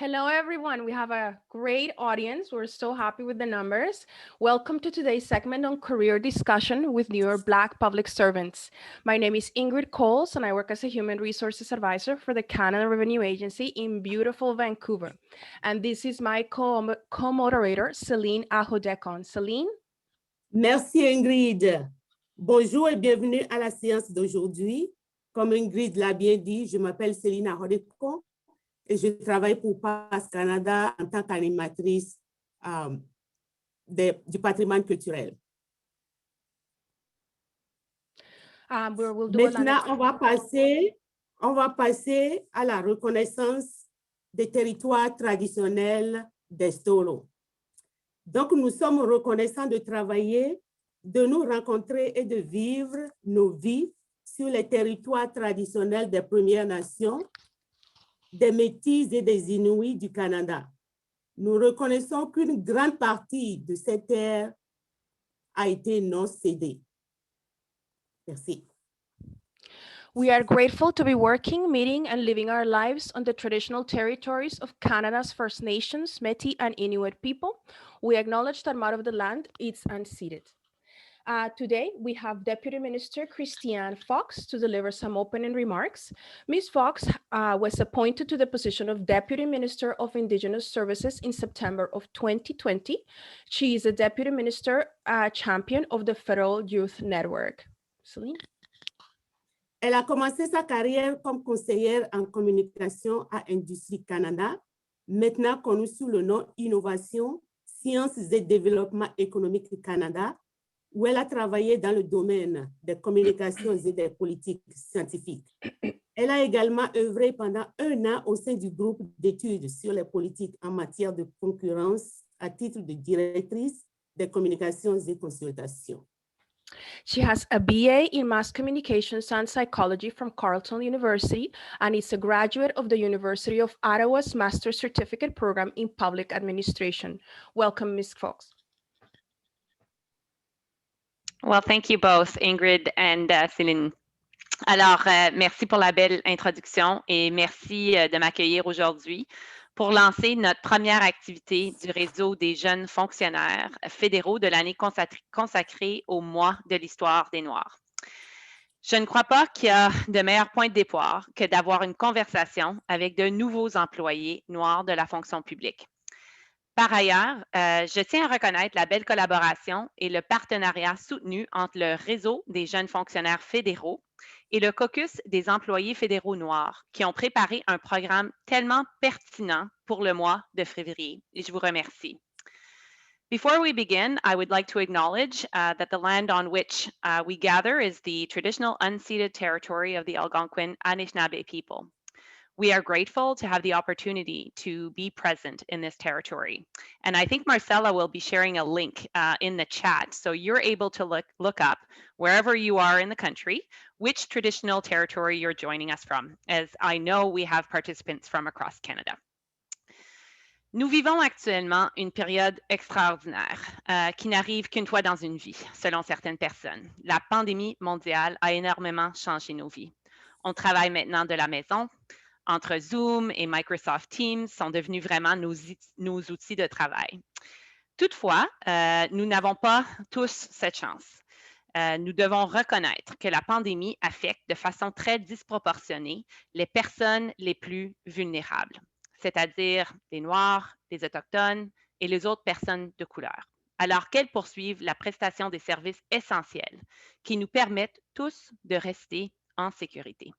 Hello, everyone. We have a great audience. We're so happy with the numbers. Welcome to today's segment on career discussion with New York Black public servants. My name is Ingrid Coles, and I work as a human resources advisor for the Canada Revenue Agency in beautiful Vancouver. And this is my co-moderator, Celine Ahodekon. Celine? Merci Ingrid. Bonjour et bienvenue à la séance d'aujourd'hui. Comme Ingrid l'a bien dit, je m'appelle Céline Ahodekon et je travaille pour PAS Canada en tant qu'animatrice du patrimoine culturel. Maintenant, on va passer à la reconnaissance des territoires traditionnels d'Estolo. Donc, nous sommes reconnaissants de travailler, de nous rencontrer et de vivre nos vies sur les territoires traditionnels des Premières Nations, des Métis et des Inuits du Canada. Nous reconnaissons qu'une grande partie de cette terre a été non cédée. Merci. We are grateful to be working, meeting, and living our lives on the traditional territories of Canada's First Nations, Métis, and Inuit people. We acknowledge that much of the land is unceded. Today, we have Deputy Minister Christiane Fox to deliver some opening remarks. Ms. Fox was appointed to the position of Deputy Minister of Indigenous Services in September of 2020. She is a Deputy Minister champion of the Federal Youth Network. Celine? Elle a commencé sa carrière comme conseillère en communication à Industrie Canada, maintenant connue sous le nom Innovation, Sciences et Développement économique Canada, où elle a travaillé dans le domaine des communications et des politiques scientifiques. Elle a également œuvré pendant 1 an au sein du groupe d'études sur les politiques en matière de concurrence à titre de directrice des communications et consultations. She has a BA in Mass Communications and Psychology from Carleton University and is a graduate of the University of Ottawa's Master's Certificate Program in Public Administration. Welcome, Ms. Fox. Well, thank you both, Ingrid and Céline. Alors, merci pour la belle introduction et merci de m'accueillir aujourd'hui pour lancer notre première activité du réseau des jeunes fonctionnaires fédéraux de l'année consacrée au mois de l'histoire des Noirs. Je ne crois pas qu'il y a de meilleur point de départ que d'avoir une conversation avec de nouveaux employés noirs de la fonction publique. Par ailleurs, je tiens à reconnaître la belle collaboration et le partenariat soutenu entre le réseau des jeunes fonctionnaires fédéraux et le caucus des employés fédéraux noirs qui ont préparé un programme tellement pertinent pour le mois de février. Et je vous remercie. Before we begin, I would like to acknowledge that the land on which we gather is the traditional unceded territory of the Algonquin Anishinaabe people. We are grateful to have the opportunity to be present in this territory. And I think Marcella will be sharing a link in the chat, so you're able to look up wherever you are in the country, which traditional territory you're joining us from, as I know we have participants from across Canada. Nous vivons actuellement une période extraordinaire qui n'arrive qu'une fois dans une vie, selon certaines personnes. La pandémie mondiale a énormément changé nos vies. On travaille maintenant de la maison. Entre Zoom et Microsoft Teams sont devenus vraiment nos outils de travail. Toutefois, nous n'avons pas tous cette chance. Nous devons reconnaître que la pandémie affecte de façon très disproportionnée les personnes les plus vulnérables, c'est-à-dire les Noirs, les Autochtones et les autres personnes de couleur, alors qu'elles poursuivent la prestation des services essentiels qui nous permettent tous de rester en sécurité.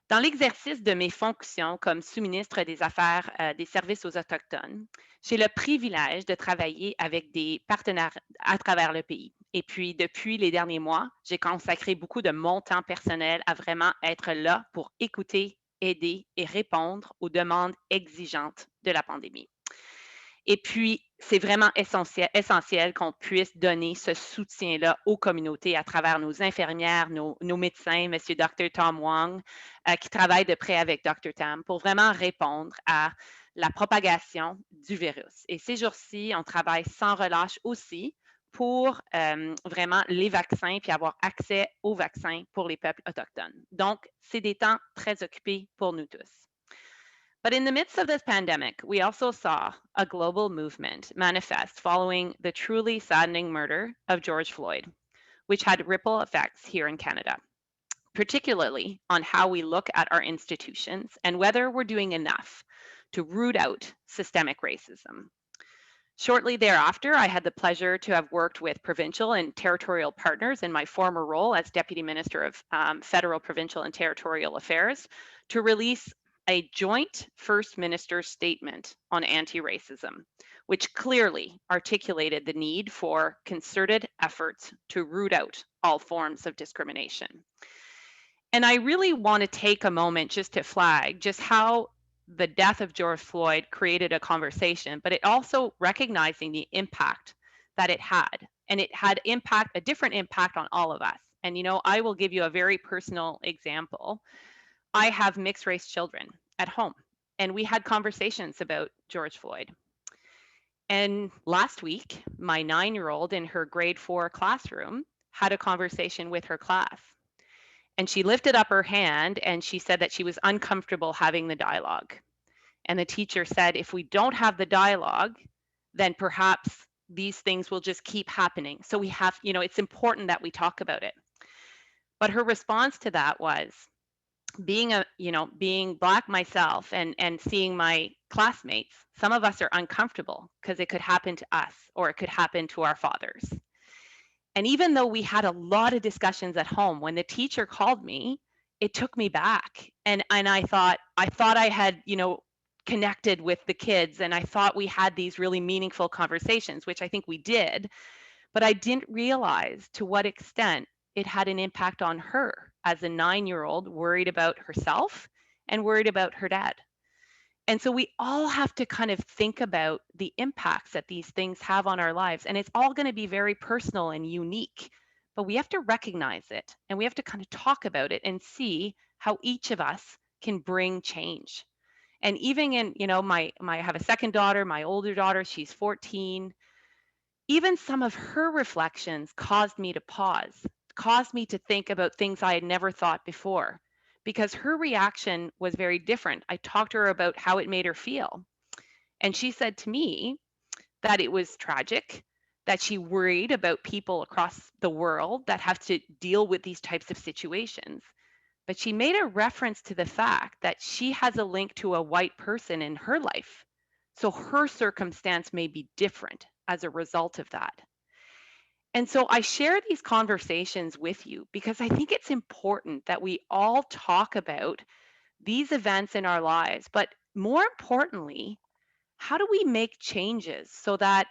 Dans l'exercice de mes fonctions comme sous-ministre des Affaires des services aux Autochtones, j'ai le privilège de travailler avec des partenaires à travers le pays. Et puis, depuis les derniers mois, j'ai consacré beaucoup de mon temps personnel à vraiment être là pour écouter, aider et répondre aux demandes exigeantes de la pandémie. Et puis, c'est vraiment essentiel qu'on puisse donner ce soutien-là aux communautés à travers nos infirmières, nos médecins, M. Dr. Tom Wong, qui travaille de près avec Dr. Tam pour vraiment répondre à la propagation du virus. Et ces jours-ci, on travaille sans relâche aussi pour vraiment les vaccins puis avoir accès aux vaccins pour les peuples autochtones. Donc, c'est des temps très occupés pour nous tous. But in the midst of this pandemic, we also saw a global movement manifest following the truly saddening murder of George Floyd, which had ripple effects here in Canada, particularly on how we look at our institutions and whether we're doing enough to root out systemic racism. Shortly thereafter, I had the pleasure to have worked with provincial and territorial partners in my former role as Deputy Minister of Federal, Provincial, and Territorial Affairs to release a joint First Minister's statement on anti-racism, which clearly articulated the need for concerted efforts to root out all forms of discrimination. And I really want to take a moment just to flag just how the death of George Floyd created a conversation, but it also recognizing the impact that it had. And it had a different impact on all of us. And, you know, I will give you a very personal example. I have mixed race children at home, and we had conversations about George Floyd. And last week, my 9-year-old in her grade 4 classroom had a conversation with her class. And she lifted up her hand and she said that she was uncomfortable having the dialogue. And the teacher said, if we don't have the dialogue, then perhaps these things will just keep happening. So we have, you know, it's important that we talk about it. But her response to that was, being Black myself and seeing my classmates, some of us are uncomfortable because it could happen to us or it could happen to our fathers. And even though we had a lot of discussions at home, when the teacher called me, it took me back. And I thought I had, you know, connected with the kids, and I thought we had these really meaningful conversations, which I think we did, but I didn't realize to what extent it had an impact on her as a 9-year-old worried about herself and worried about her dad. And so we all have to kind of think about the impacts that these things have on our lives. And it's all going to be very personal and unique, but we have to recognize it and we have to kind of talk about it and see how each of us can bring change. And even in, you know, I have a second daughter, my older daughter, she's 14. Even some of her reflections caused me to pause, caused me to think about things I had never thought before, because her reaction was very different. I talked to her about how it made her feel. And she said to me that it was tragic, that she worried about people across the world that have to deal with these types of situations. But she made a reference to the fact that she has a link to a white person in her life. So her circumstance may be different as a result of that. And so I share these conversations with you because I think it's important that we all talk about these events in our lives, but more importantly, how do we make changes so that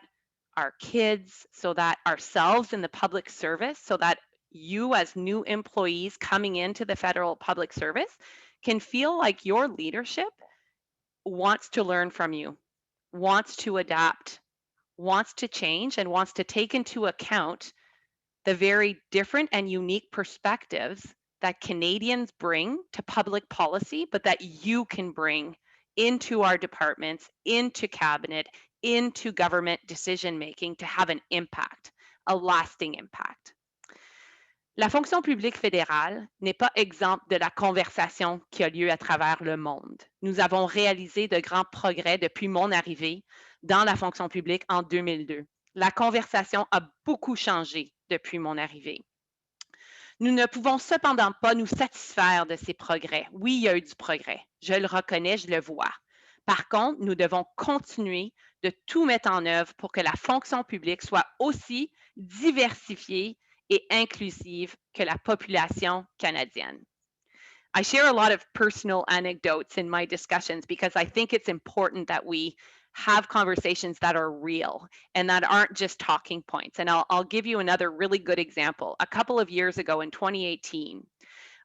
our kids, so that ourselves in the public service, so that you as new employees coming into the federal public service can feel like your leadership wants to learn from you, wants to adapt, wants to change, and wants to take into account the very different and unique perspectives that Canadians bring to public policy, but that you can bring into our departments, into cabinet, into government decision making to have an impact, a lasting impact. La fonction publique fédérale n'est pas exempte de la conversation qui a lieu à travers le monde. Nous avons réalisé de grands progrès depuis mon arrivée dans la fonction publique en 2002. La conversation a beaucoup changé depuis mon arrivée. Nous ne pouvons cependant pas nous satisfaire de ces progrès. Oui, il y a eu du progrès. Je le reconnais, je le vois. Par contre, nous devons continuer de tout mettre en œuvre pour que la fonction publique soit aussi diversifiée et inclusive que la population canadienne. I share a lot of personal anecdotes in my discussions because I think it's important that we have conversations that are real and that aren't just talking points. And I'll give you another really good example. A couple of years ago in 2018,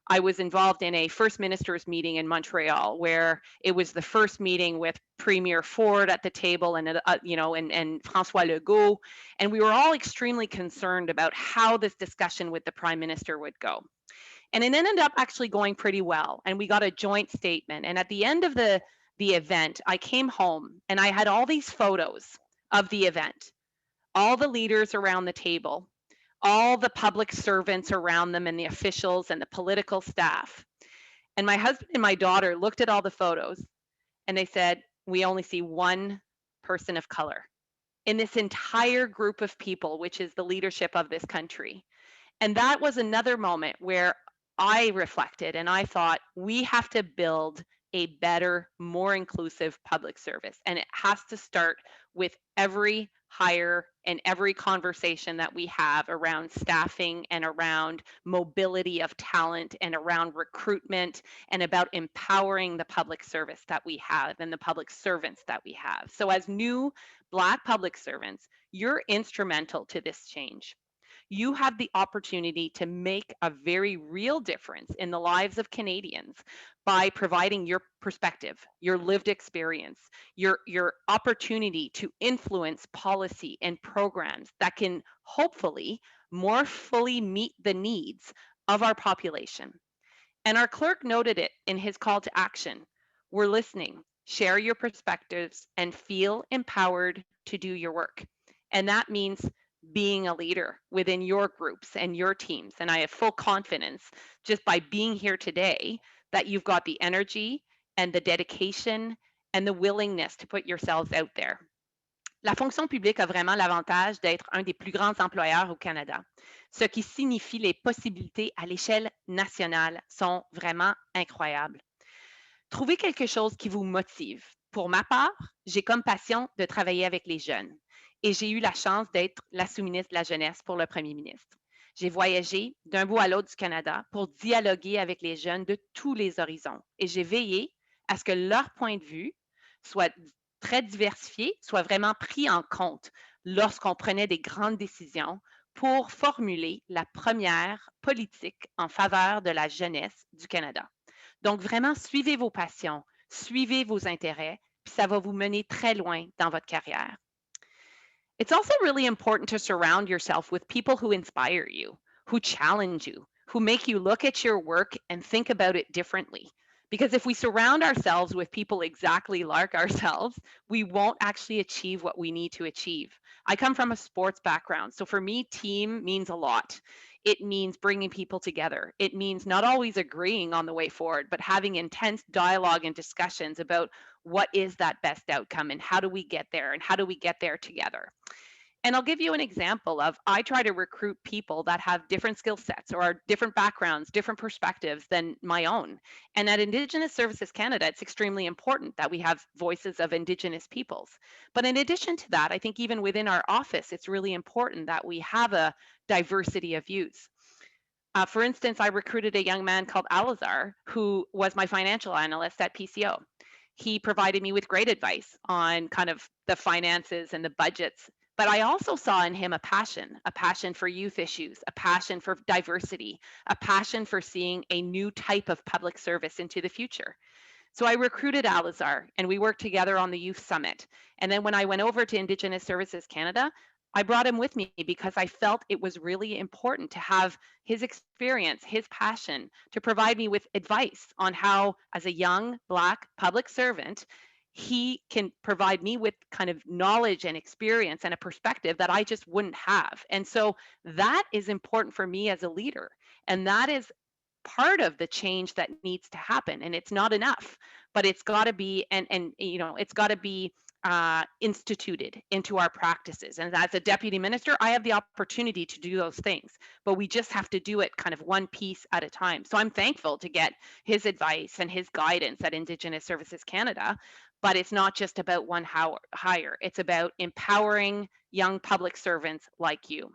I was involved in a First Minister's meeting in Montreal where it was the first meeting with Premier Ford at the table and François Legault, and we were all extremely concerned about how this discussion with the Prime Minister would go. And it ended up actually going pretty well, and we got a joint statement. And at the end of the event, I came home and I had all these photos of the event, all the leaders around the table, all the public servants around them and the officials and the political staff. And my husband and my daughter looked at all the photos and they said, we only see one person of color in this entire group of people, which is the leadership of this country. And that was another moment where I reflected and I thought, we have to build a better, more inclusive public service. And it has to start with every hire and every conversation that we have around staffing and around mobility of talent and around recruitment and about empowering the public service that we have and the public servants that we have. So as new Black public servants, you're instrumental to this change. You have the opportunity to make a very real difference in the lives of Canadians by providing your perspective, your lived experience, your opportunity to influence policy and programs that can hopefully more fully meet the needs of our population. And our clerk noted it in his call to action. We're listening. Share your perspectives and feel empowered to do your work. And that means being a leader within your groups and your teams. And I have full confidence just by being here today that you've got the energy and the dedication and the willingness to put yourselves out there. La fonction publique a vraiment l'avantage d'être un des plus grands employeurs au Canada, ce qui signifie les possibilités à l'échelle nationale sont vraiment incroyables. Trouvez quelque chose qui vous motive. Pour ma part, j'ai comme passion de travailler avec les jeunes et j'ai eu la chance d'être la sous-ministre de la Jeunesse pour le premier ministre. J'ai voyagé d'un bout à l'autre du Canada pour dialoguer avec les jeunes de tous les horizons et j'ai veillé à ce que leur point de vue soit très diversifié, soit vraiment pris en compte lorsqu'on prenait des grandes décisions pour formuler la première politique en faveur de la jeunesse du Canada. Donc, vraiment, suivez vos passions, suivez vos intérêts, puis ça va vous mener très loin dans votre carrière. It's also really important to surround yourself with people who inspire you, who challenge you, who make you look at your work and think about it differently. Because if we surround ourselves with people exactly like ourselves, we won't actually achieve what we need to achieve. I come from a sports background, so for me, team means a lot. It means bringing people together. It means not always agreeing on the way forward, but having intense dialogue and discussions about what is that best outcome and how do we get there and how do we get there together. And I'll give you an example of I try to recruit people that have different skill sets or are different backgrounds, different perspectives than my own. And at Indigenous Services Canada, it's extremely important that we have voices of Indigenous peoples. But in addition to that, I think even within our office, it's really important that we have a diversity of views. For instance, I recruited a young man called Alazar, who was my financial analyst at PCO. He provided me with great advice on kind of the finances and the budgets. But I also saw in him a passion for youth issues, a passion for diversity, a passion for seeing a new type of public service into the future. So I recruited Alazar and we worked together on the Youth Summit. And then when I went over to Indigenous Services Canada, I brought him with me because I felt it was really important to have his experience, his passion, to provide me with advice on how, as a young Black public servant, he can provide me with kind of knowledge and experience and a perspective that I just wouldn't have. And so that is important for me as a leader. And that is part of the change that needs to happen. And it's not enough, but it's got to be, and you know, it's got to be instituted into our practices. And as a deputy minister, I have the opportunity to do those things, but we just have to do it kind of one piece at a time. So I'm thankful to get his advice and his guidance at Indigenous Services Canada, but it's not just about one hire. It's about empowering young public servants like you.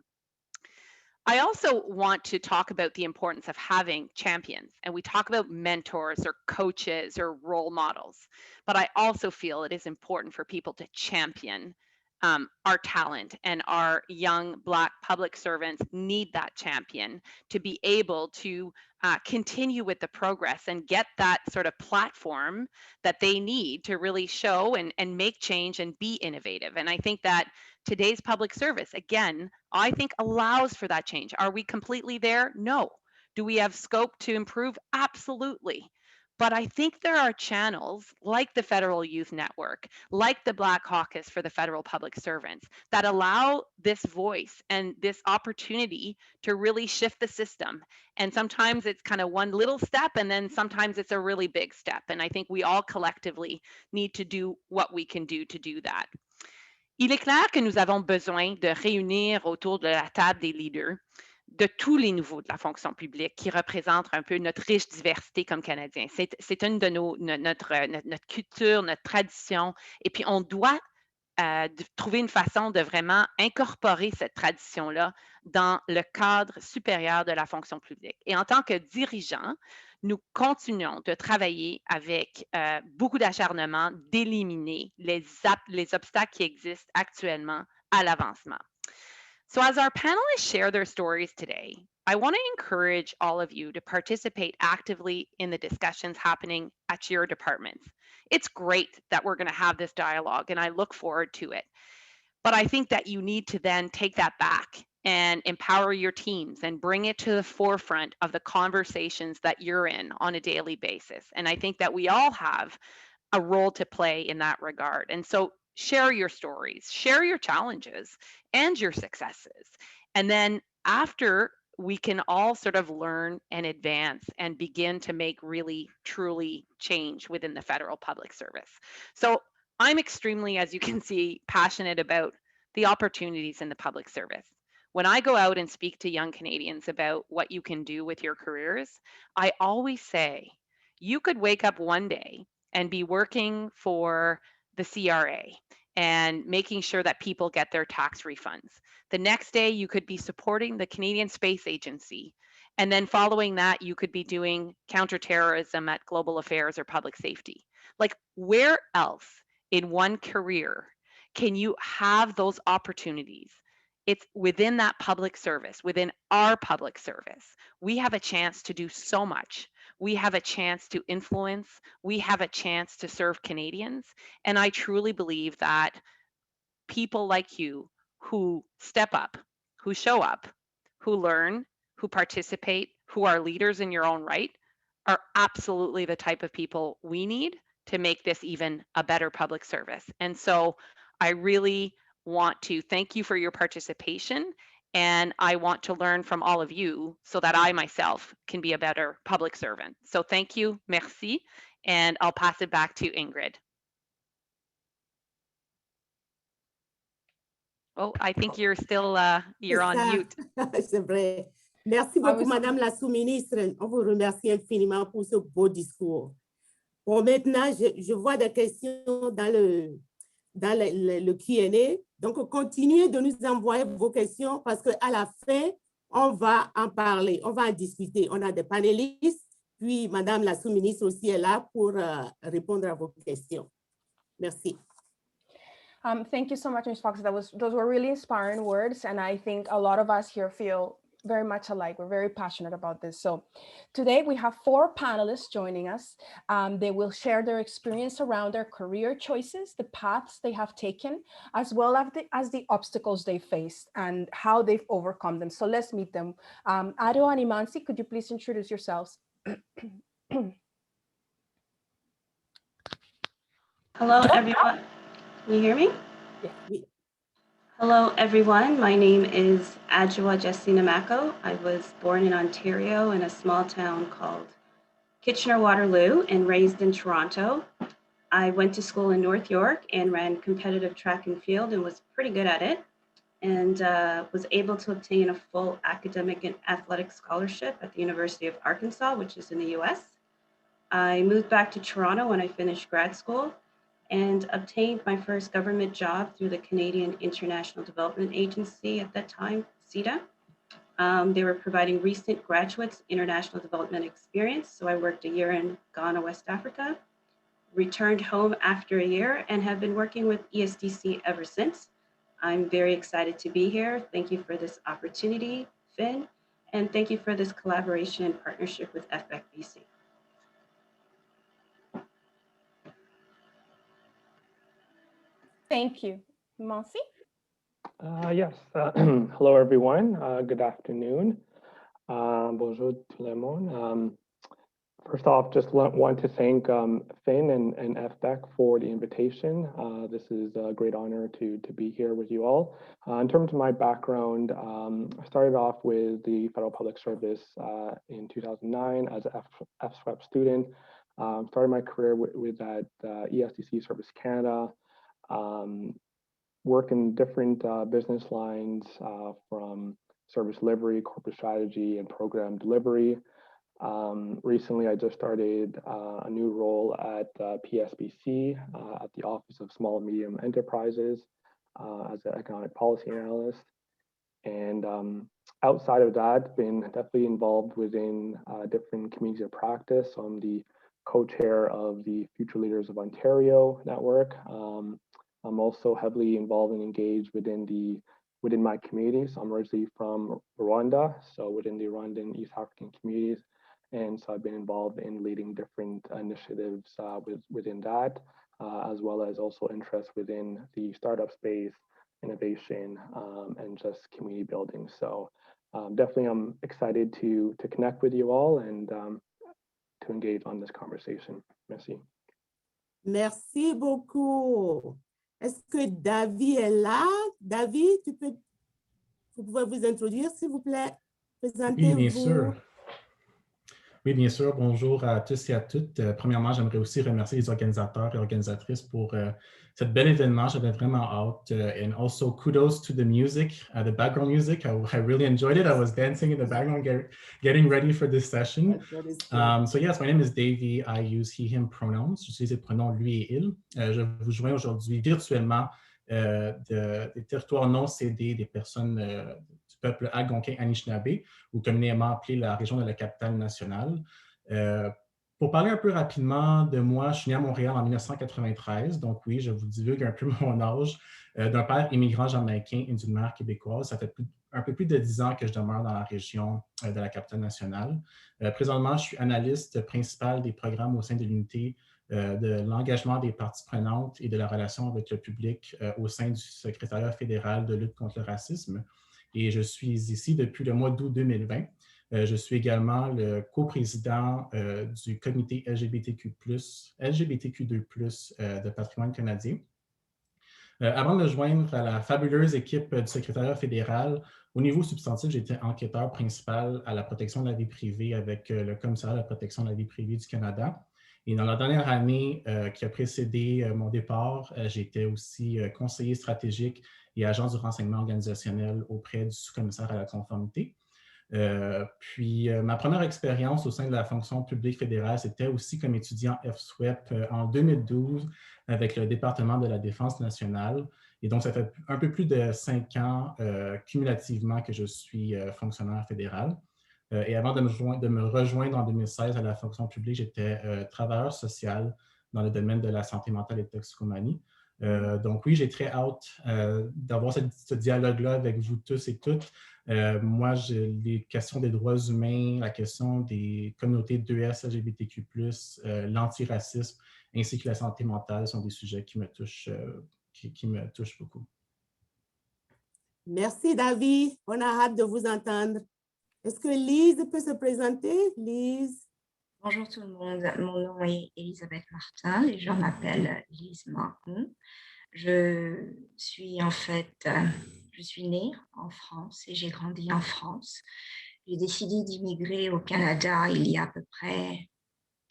I also want to talk about the importance of having champions, and we talk about mentors or coaches or role models, but I also feel it is important for people to champion our talent, and our young Black public servants need that champion to be able to continue with the progress and get that sort of platform that they need to really show and make change and be innovative. And I think that today's public service, again, I think allows for that change. Are we completely there? No. Do we have scope to improve? Absolutely. But I think there are channels like the Federal Youth Network, like the Black Caucus for the Federal Public Servants, that allow this voice and this opportunity to really shift the system. And sometimes it's kind of one little step, and then sometimes it's a really big step. And I think we all collectively need to do what we can do to do that. Il est clair que nous avons besoin de réunir autour de la table des leaders de tous les niveaux de la fonction publique qui représentent un peu notre riche diversité comme Canadiens. C'est une de notre culture, notre tradition, et puis on doit trouver une façon de vraiment incorporer cette tradition-là dans le cadre supérieur de la fonction publique. Et en tant que dirigeants, nous continuons de travailler avec beaucoup d'acharnement d'éliminer les obstacles qui existent actuellement à l'avancement. So as our panelists share their stories today, I want to encourage all of you to participate actively in the discussions happening at your departments. It's great that we're going to have this dialogue, and I look forward to it. But I think that you need to then take that back and empower your teams and bring it to the forefront of the conversations that you're in on a daily basis. And I think that we all have a role to play in that regard. And so share your stories, share your challenges and your successes. And then after, we can all sort of learn and advance and begin to make really, truly change within the federal public service. So I'm extremely, as you can see, passionate about the opportunities in the public service. When I go out and speak to young Canadians about what you can do with your careers, I always say, you could wake up one day and be working for the CRA and making sure that people get their tax refunds. The next day, you could be supporting the Canadian Space Agency. And then following that, you could be doing counterterrorism at Global Affairs or Public Safety. Like, where else in one career can you have those opportunities? It's within that public service, within our public service. We have a chance to do so much. We have a chance to influence. We have a chance to serve Canadians. And I truly believe that people like you who step up, who show up, who learn, who participate, who are leaders in your own right, are absolutely the type of people we need to make this even a better public service. And so I really want to thank you for your participation, and I want to learn from all of you so that I myself can be a better public servant. So thank you, merci, and I'll pass it back to Ingrid. Oh, I think you're still, you're on mute. C'est vrai. Merci beaucoup, Madame la sous-ministre. On vous remercie infiniment pour ce beau discours. Bon, maintenant, je vois des questions dans le Q&A. Donc, continuez de nous envoyer vos questions parce qu'à la fin, on va en parler, on va en discuter. On a des panélistes, puis Madame la sous-ministre aussi est là pour répondre à vos questions. Merci. Thank you so much, Ms. Fox. Those were really inspiring words, and I think a lot of us here feel very much alike. We're very passionate about this. So today we have 4 panelists joining us. They will share their experience around their career choices, the paths they have taken, as well as the obstacles they faced and how they've overcome them. So let's meet them. Ado and Imansi, could you please introduce yourselves? Hello, everyone. Can you hear me? Yeah. Hello, everyone. My name is Adjoa Jessina Mako. I was born in Ontario in a small town called Kitchener-Waterloo and raised in Toronto. I went to school in North York and ran competitive track and field and was pretty good at it, and was able to obtain a full academic and athletic scholarship at the University of Arkansas, which is in the US. I moved back to Toronto when I finished grad school and obtained my first government job through the Canadian International Development Agency at that time, CIDA. They were providing recent graduates international development experience. So I worked a year in Ghana, West Africa, returned home after a year, and have been working with ESDC ever since. I'm very excited to be here. Thank you for this opportunity, FYN, and thank you for this collaboration and partnership with FFBC. Thank you. Imansi? Yes. Hello, everyone. Good afternoon. Bonjour tout le monde. First off, just want to thank FYN and FBEC for the invitation. This is a great honor to be here with you all. In terms of my background, I started off with the Federal Public Service in 2009 as an FSWEP student. Started my career with that ESDC Service Canada. Worked in different business lines from service delivery, corporate strategy, and program delivery. Recently, I just started a new role at PSBC at the Office of Small and Medium Enterprises as an economic policy analyst. And outside of that, been definitely involved within different communities of practice. So I'm the co-chair of the Future Leaders of Ontario network. I'm also heavily involved and engaged within my community. So I'm originally from Rwanda, so within the Rwandan East African communities. And so I've been involved in leading different initiatives within that, as well as also interest within the startup space, innovation, and just community building. So definitely I'm excited to connect with you all and to engage on this conversation. Merci. Merci beaucoup. Est-ce que David est là? David, vous pouvez vous introduire, s'il vous plaît? Présentez-vous. Oui, bien sûr. Oui, bien sûr. Bonjour à tous et à toutes. Premièrement, j'aimerais aussi remercier les organisateurs et organisatrices pour cet bel événement. J'avais vraiment hâte. And also kudos to the music, the background music. I really enjoyed it. I was dancing in the background, getting ready for this session. So yes, my name is Davey. I use he, him pronouns. J'utilise les pronoms lui et il. Je vous joins aujourd'hui virtuellement des territoires non cédés des personnes du peuple algonquin-anishinaabe, ou communément appelé la région de la capitale nationale. Pour parler un peu rapidement de moi, je suis né à Montréal en 1993, donc oui, je vous divulgue un peu mon âge, d'un père immigrant jamaïcain et d'une mère québécoise. Ça fait un peu plus de 10 ans que je demeure dans la région de la capitale nationale. Présentement, je suis analyste principal des programmes au sein de l'unité de l'engagement des parties prenantes et de la relation avec le public au sein du secrétariat fédéral de lutte contre le racisme. Et je suis ici depuis le mois d'août 2020. Je suis également le coprésident du comité LGBTQ2+, de patrimoine canadien. Avant de me joindre à la fabuleuse équipe du secrétariat fédéral, au niveau substantif, j'étais enquêteur principal à la protection de la vie privée avec le commissariat de la protection de la vie privée du Canada. Et dans la dernière année qui a précédé mon départ, j'étais aussi conseiller stratégique et agent du renseignement organisationnel auprès du sous-commissaire à la conformité. Puis ma première expérience au sein de la fonction publique fédérale, c'était aussi comme étudiant FSWEP en 2012 avec le département de la Défense nationale. Et donc, ça fait un peu plus de 5 ans cumulativement que je suis fonctionnaire fédéral. Et avant de me rejoindre en 2016 à la fonction publique, j'étais travailleur social dans le domaine de la santé mentale et toxicomanie. Donc oui, j'ai très hâte d'avoir ce dialogue-là avec vous tous et toutes. Moi, les questions des droits humains, la question des communautés 2S, LGBTQ+, l'antiracisme, ainsi que la santé mentale sont des sujets qui me touchent beaucoup. Merci, David. On a hâte de vous entendre. Est-ce que Lise peut se présenter? Lise. Bonjour tout le monde, mon nom est Elisabeth Martin et je m'appelle Lise Martin. Je suis née en France et j'ai grandi en France. J'ai décidé d'immigrer au Canada il y a à peu près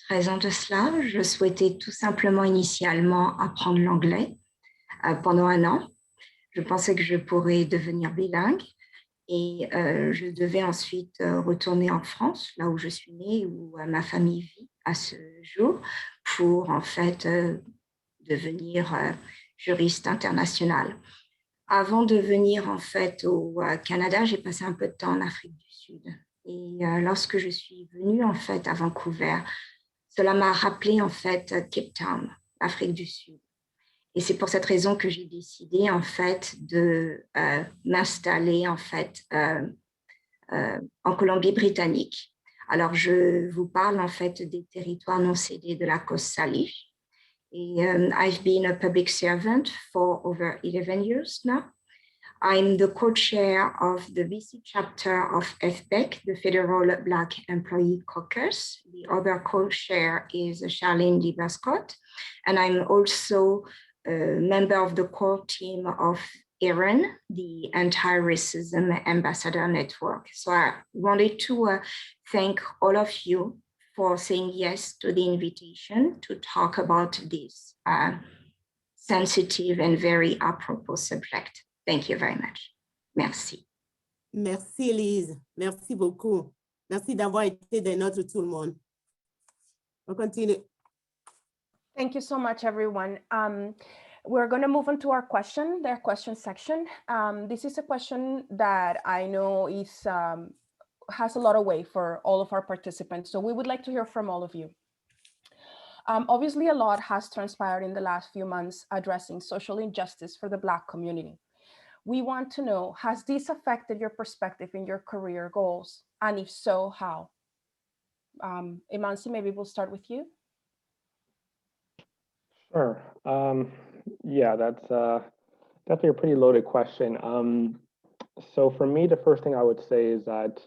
13 ans de cela. Je souhaitais tout simplement initialement apprendre l'anglais pendant 1 an. Je pensais que je pourrais devenir bilingue. Et je devais ensuite retourner en France, là où je suis née, où ma famille vit à ce jour, pour en fait devenir juriste international. Avant de venir en fait au Canada, j'ai passé un peu de temps en Afrique du Sud. Et lorsque je suis venue en fait à Vancouver, cela m'a rappelé en fait Cape Town, l'Afrique du Sud. Et c'est pour cette raison que j'ai décidé en fait de m'installer en fait en Colombie-Britannique. Alors je vous parle en fait des territoires non cédés de la Côte Salish. Et I've been a public servant for over 11 years now. I'm the co-chair of the VC chapter of FBEC, the Federal Black Employee Caucus. The other co-chair is Charlene Lieberscott, and I'm also a member of the core team of FYN, the Anti-Racism Ambassador Network. So I wanted to thank all of you for saying yes to the invitation to talk about this sensitive and very apropos subject. Thank you very much. Merci. Merci, Elise. Merci beaucoup. Merci d'avoir été des nôtres, tout le monde. On continue. Thank you so much, everyone. We're going to move on to our question section. This is a question that I know is has a lot of weight for all of our participants. So we would like to hear from all of you. Obviously, a lot has transpired in the last few months addressing social injustice for the Black community. We want to know, has this affected your perspective in your career goals? And if so, how? Emansi, maybe we'll start with you. Sure. Yeah, that's definitely a pretty loaded question. So for me, the first thing I would say is that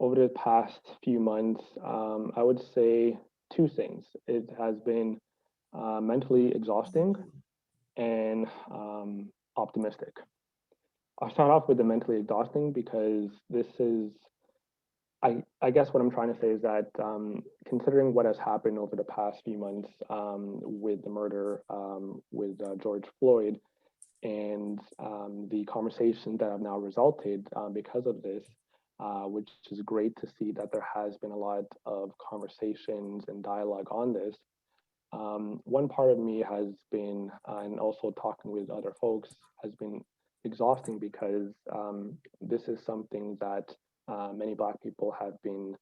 over the past few months, I would say two things. It has been mentally exhausting and optimistic. I'll start off with the mentally exhausting because this is, I guess what I'm trying to say is that considering what has happened over the past few months with the murder with George Floyd and the conversations that have now resulted because of this, which is great to see that there has been a lot of conversations and dialogue on this. One part of me has been, and also talking with other folks, has been exhausting because this is something that many Black people have been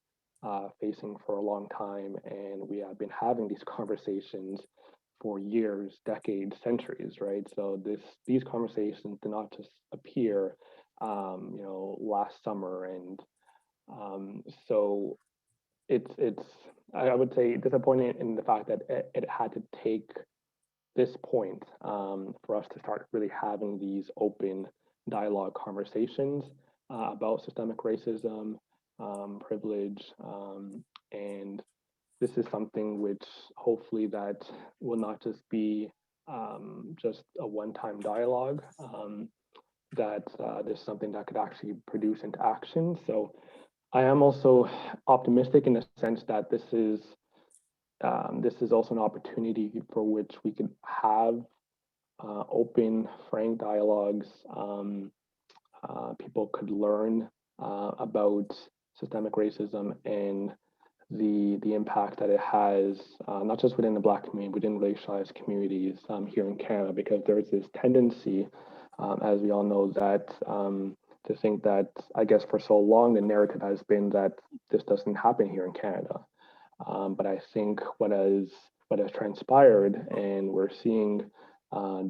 facing for a long time, and we have been having these conversations for years, decades, centuries, right? So these conversations did not just appear, last summer, and so it's I would say disappointing in the fact that it had to take this point for us to start really having these open dialogue conversations about systemic racism, privilege, and this is something which hopefully that will not just be just a one-time dialogue, that this is something that could actually produce into action. So I am also optimistic in the sense that this is also an opportunity for which we could have open, frank dialogues. People could learn about systemic racism and the impact that it has, not just within the Black community, but within racialized communities here in Canada, because there's this tendency, as we all know, that to think that, I guess for so long, the narrative has been that this doesn't happen here in Canada. But I think what has transpired, and we're seeing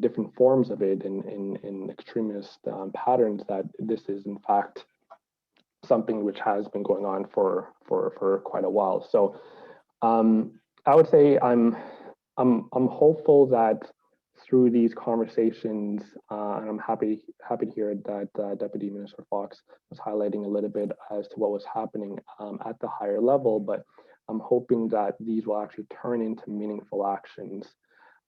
different forms of it in extremist patterns, that this is in fact something which has been going on for quite a while. So I would say I'm hopeful that through these conversations, and I'm happy to hear that Deputy Minister Fox was highlighting a little bit as to what was happening at the higher level, but I'm hoping that these will actually turn into meaningful actions,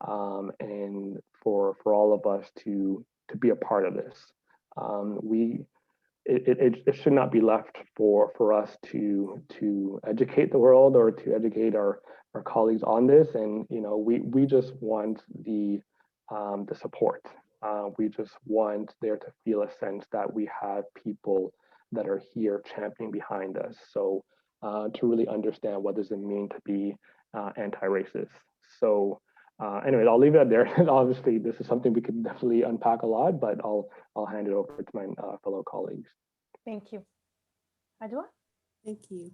and for all of us to be a part of this. It should not be left for us to educate the world or to educate our colleagues on this, and we just want the support. We just want there to feel a sense that we have people that are here championing behind us. So to really understand what does it mean to be anti-racist. So anyway, I'll leave it there. Obviously, this is something we could definitely unpack a lot, but I'll hand it over to my fellow colleagues. Thank you. Adwa? Thank you.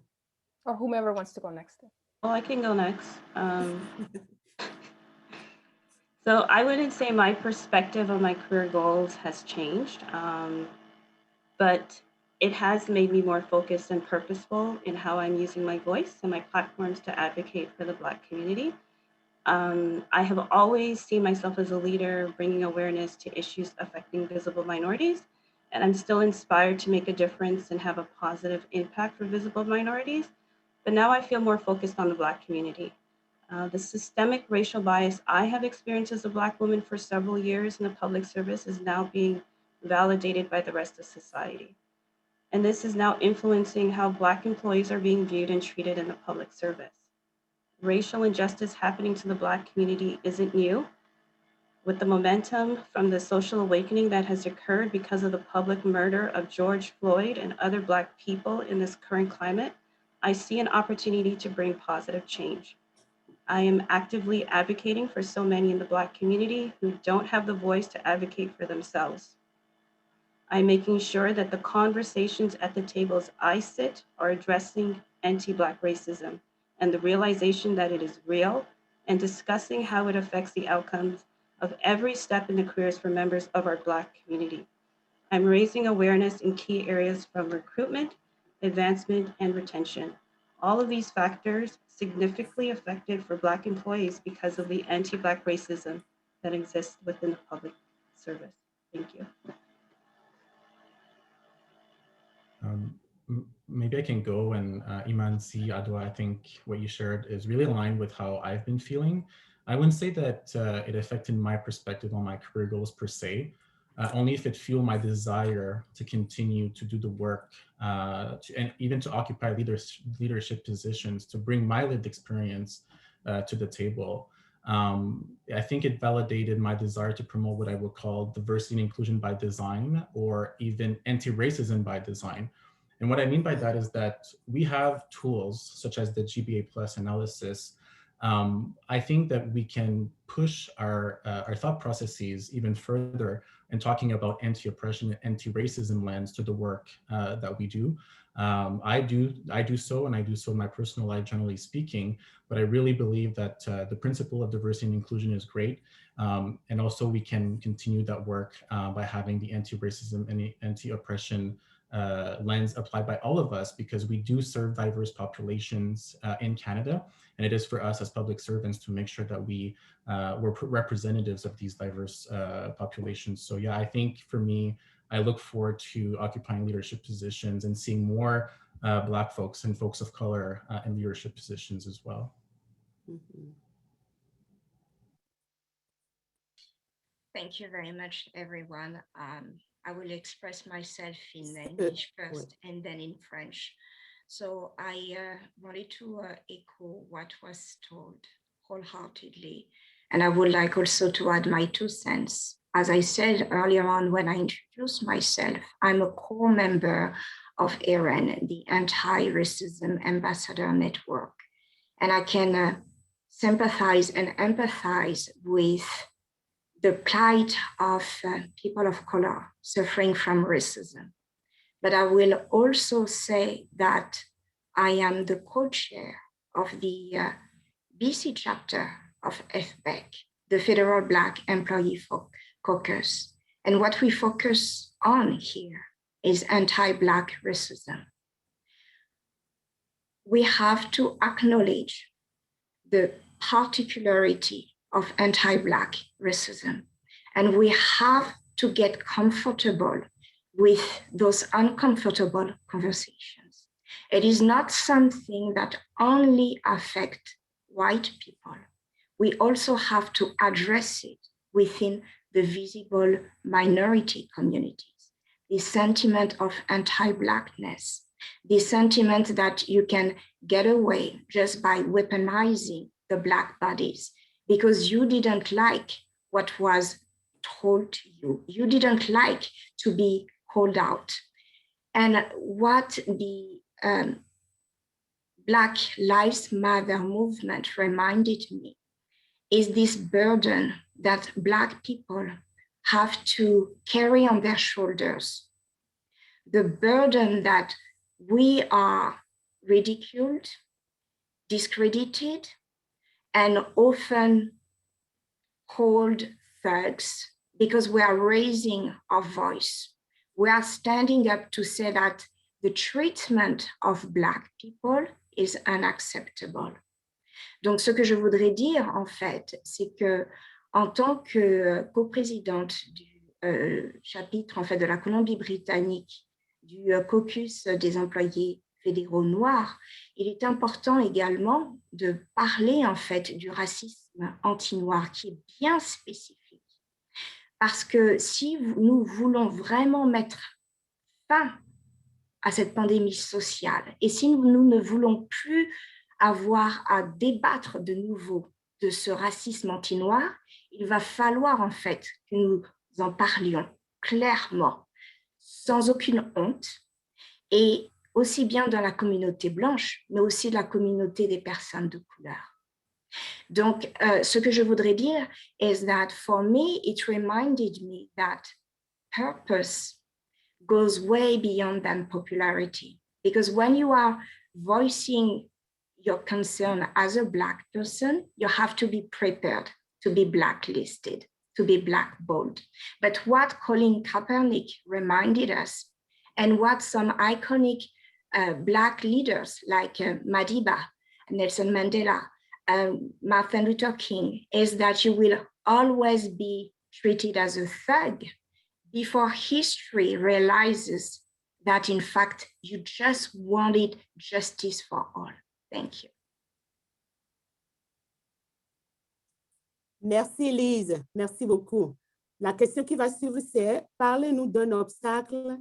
Or whomever wants to go next. Oh, I can go next. So I wouldn't say my perspective on my career goals has changed, but it has made me more focused and purposeful in how I'm using my voice and my platforms to advocate for the Black community. I have always seen myself as a leader, bringing awareness to issues affecting visible minorities and I'm still inspired to make a difference and have a positive impact for visible minorities. But now I feel more focused on the Black community. The systemic racial bias I have experienced as a Black woman for several years in the public service is now being validated by the rest of society. And this is now influencing how Black employees are being viewed and treated in the public service. Racial injustice happening to the Black community isn't new. With the momentum from the social awakening that has occurred because of the public murder of George Floyd and other Black people in this current climate, I see an opportunity to bring positive change. I am actively advocating for so many in the Black community who don't have the voice to advocate for themselves. I'm making sure that the conversations at the tables I sit are addressing anti-Black racism and the realization that it is real, and discussing how it affects the outcomes of every step in the careers for members of our Black community. I'm raising awareness in key areas from recruitment, advancement, and retention. All of these factors significantly affected for Black employees because of the anti-Black racism that exists within the public service. Thank you. Maybe I can go, and Imanzi, Adwa, I think what you shared is really aligned with how I've been feeling. I wouldn't say that it affected my perspective on my career goals per se, only if it fueled my desire to continue to do the work and even to occupy leadership positions, to bring my lived experience to the table. I think it validated my desire to promote what I would call diversity and inclusion by design, or even anti-racism by design. And what I mean by that is that we have tools such as the GBA Plus analysis. I think that we can push our thought processes even further in talking about anti-oppression and anti-racism lens to the work that we do. I do so, and I do so in my personal life, generally speaking, but I really believe that the principle of diversity and inclusion is great. And also we can continue that work by having the anti-racism and the anti-oppression lens applied by all of us, because we do serve diverse populations in Canada. And it is for us as public servants to make sure that we're representatives of these diverse populations. So yeah, I think for me, I look forward to occupying leadership positions and seeing more Black folks and folks of color in leadership positions as well. Mm-hmm. Thank you very much, everyone. I will express myself in English first and then in French. So I wanted to echo what was told wholeheartedly. And I would like also to add my 2 cents. As I said earlier on when I introduced myself, I'm a core member of AREN, the Anti-Racism Ambassador Network. And I can sympathize and empathize with the plight of people of color suffering from racism. But I will also say that I am the co-chair of the BC chapter of FBEC, the Federal Black Employee Caucus. And what we focus on here is anti-Black racism. We have to acknowledge the particularity of anti-Black racism. And we have to get comfortable with those uncomfortable conversations. It is not something that only affects white people. We also have to address it within the visible minority communities. The sentiment of anti-Blackness, the sentiment that you can get away just by weaponizing the Black bodies because you didn't like what was told to you. You didn't like to be called out. And what the Black Lives Matter movement reminded me is this burden that Black people have to carry on their shoulders. The burden that we are ridiculed, discredited, and often called thugs because we are raising our voice. We are standing up to say that the treatment of Black people is unacceptable. Donc, ce que je voudrais dire, en fait, c'est que en tant que coprésidente du chapitre en fait, de la Colombie-Britannique du caucus des employés fédéraux noirs, il est important également de parler en fait du racisme anti-noir qui est bien spécifique. Parce que si nous voulons vraiment mettre fin à cette pandémie sociale et si nous ne voulons plus avoir à débattre de nouveau de ce racisme anti-noir, il va falloir en fait que nous en parlions clairement, sans aucune honte, et aussi bien dans la communauté blanche, mais aussi la communauté des personnes de couleur. Donc, ce que je voudrais dire is that for me, it reminded me that purpose goes way beyond than popularity. Because when you are voicing your concern as a Black person, you have to be prepared to be blacklisted, to be blackballed. But what Colin Kaepernick reminded us, and what some iconic Black leaders like Madiba, Nelson Mandela, Martin Luther King, is that you will always be treated as a thug before history realizes that, in fact, you just wanted justice for all. Thank you. Merci, Lise. Merci beaucoup. La question qui va suivre, c'est « Parlez-nous d'un obstacle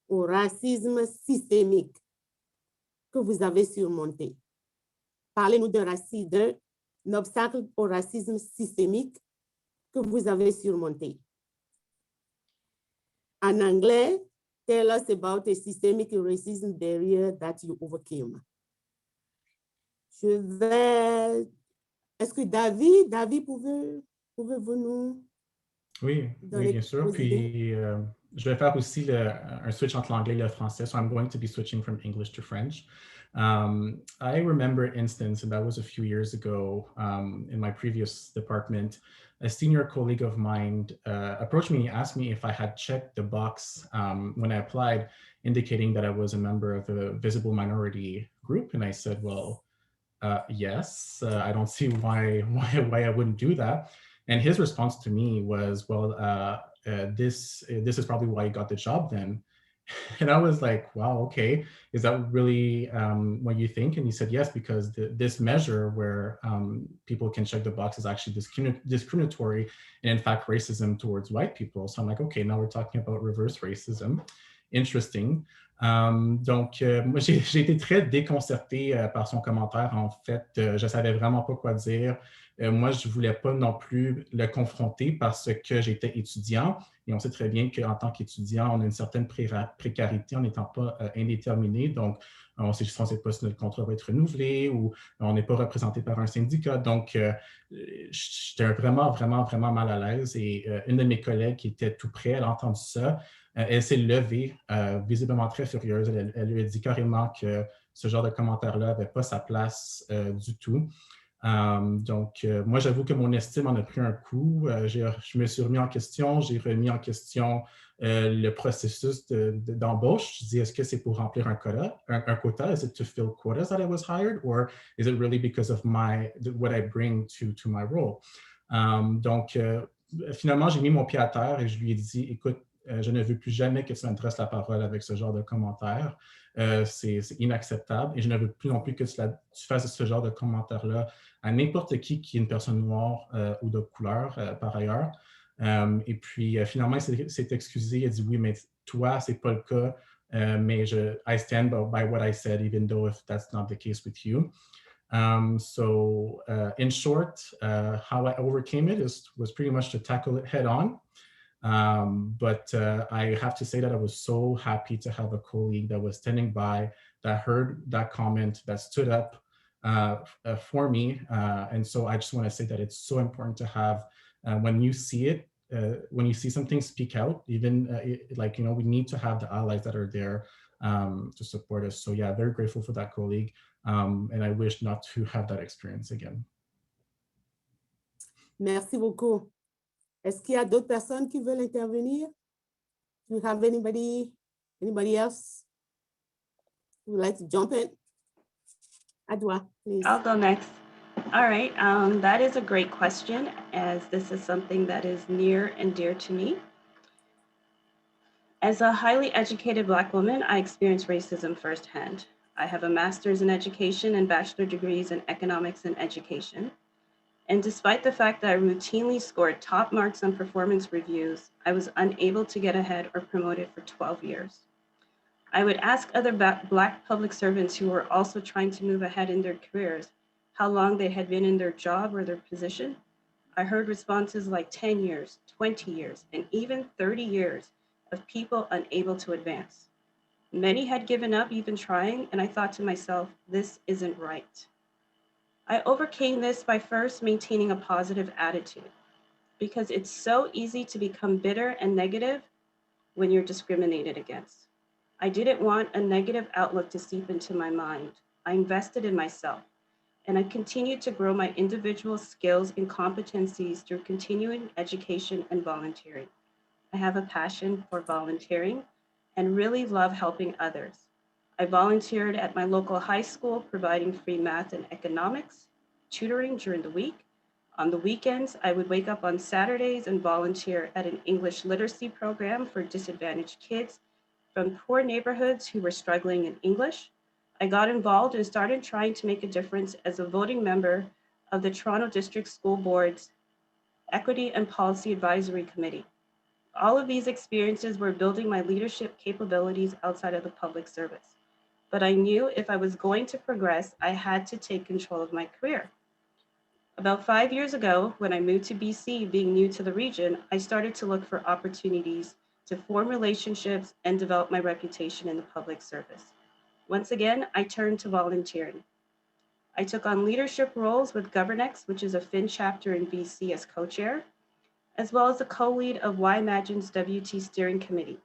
au racisme systémique que vous avez surmonté. » Parlez-nous d'un obstacle au racisme systémique que vous avez surmonté. En anglais, tell us about a systemic racism barrier that you overcame. Est-ce que David, pouvez-vous nous... Oui, bien sûr. Puis, je vais faire aussi un switch entre l'anglais et le français. So I'm going to be switching from English to French. I remember an instance, and that was a few years ago in my previous department. A senior colleague of mine approached me and asked me if I had checked the box when I applied, indicating that I was a member of a visible minority group. And I said, well, yes, I don't see why I wouldn't do that. And his response to me was, well, this is probably why you got the job then. And I was like, wow, okay, is that really what you think? And he said, yes, because this measure where people can check the box is actually discriminatory and in fact racism towards white people. So I'm like, okay, now we're talking about reverse racism. Interesting. Donc, moi, j'ai été très déconcerté par son commentaire. En fait, je savais vraiment pas quoi dire. Moi, je voulais pas non plus le confronter parce que j'étais étudiant. Et on sait très bien qu'en tant qu'étudiant, on a une certaine précarité en n'étant pas indéterminé. Donc, on ne sait pas si notre contrat va être renouvelé ou on n'est pas représenté par un syndicat. Donc, j'étais vraiment mal à l'aise. Et une de mes collègues qui était tout près, elle a entendu ça. Elle s'est levée, visiblement très furieuse. Elle lui a dit carrément que ce genre de commentaire-là n'avait pas sa place du tout. Donc, moi, j'avoue que mon estime en a pris un coup. Je me suis remis en question, j'ai remis en question le processus d'embauche. Je dis, est-ce que c'est pour remplir un quota? Is it to fill quotas that I was hired? Or is it really because of what I bring to my role? Donc, finalement, j'ai mis mon pied à terre et je lui ai dit, écoute, je ne veux plus jamais que tu m'adresses la parole avec ce genre de commentaires. C'est inacceptable et je ne veux plus non plus que tu fasses ce genre de commentaires-là à n'importe qui est une personne noire ou de couleur par ailleurs. Et puis finalement, il s'est excusé, il a dit oui, mais toi, c'est pas le cas, mais I stand by what I said, even though if that's not the case with you. So in short, how I overcame it was pretty much to tackle it head on. But I have to say that I was so happy to have a colleague that was standing by, that heard that comment, that stood up for me. And so I just want to say that it's so important to have, when you see it, when you see something, speak out, even we need to have the allies that are there to support us. So yeah, very grateful for that colleague. And I wish not to have that experience again. Merci beaucoup. Est-ce qu'il y a d'autres personnes qui veulent intervenir? Do you have anybody else who would like to jump in? Adwa, please. I'll go next. All right, that is a great question, as this is something that is near and dear to me. As a highly educated Black woman, I experienced racism firsthand. I have a master's in education and bachelor degrees in economics and education. And despite the fact that I routinely scored top marks on performance reviews, I was unable to get ahead or promoted for 12 years. I would ask other Black public servants who were also trying to move ahead in their careers how long they had been in their job or their position. I heard responses like 10 years, 20 years, and even 30 years of people unable to advance. Many had given up even trying, and I thought to myself, this isn't right. I overcame this by first maintaining a positive attitude, because it's so easy to become bitter and negative when you're discriminated against. I didn't want a negative outlook to seep into my mind. I invested in myself, and I continued to grow my individual skills and competencies through continuing education and volunteering. I have a passion for volunteering and really love helping others. I volunteered at my local high school, providing free math and economics, tutoring during the week. On the weekends, I would wake up on Saturdays and volunteer at an English literacy program for disadvantaged kids from poor neighborhoods who were struggling in English. I got involved and started trying to make a difference as a voting member of the Toronto District School Board's Equity and Policy Advisory Committee. All of these experiences were building my leadership capabilities outside of the public service. But I knew if I was going to progress, I had to take control of my career. About 5 years ago, when I moved to BC, being new to the region, I started to look for opportunities to form relationships and develop my reputation in the public service. Once again, I turned to volunteering. I took on leadership roles with GovernX, which is a FYN chapter in BC, as co-chair, as well as the co-lead of Why Imagine's WT Steering Committee.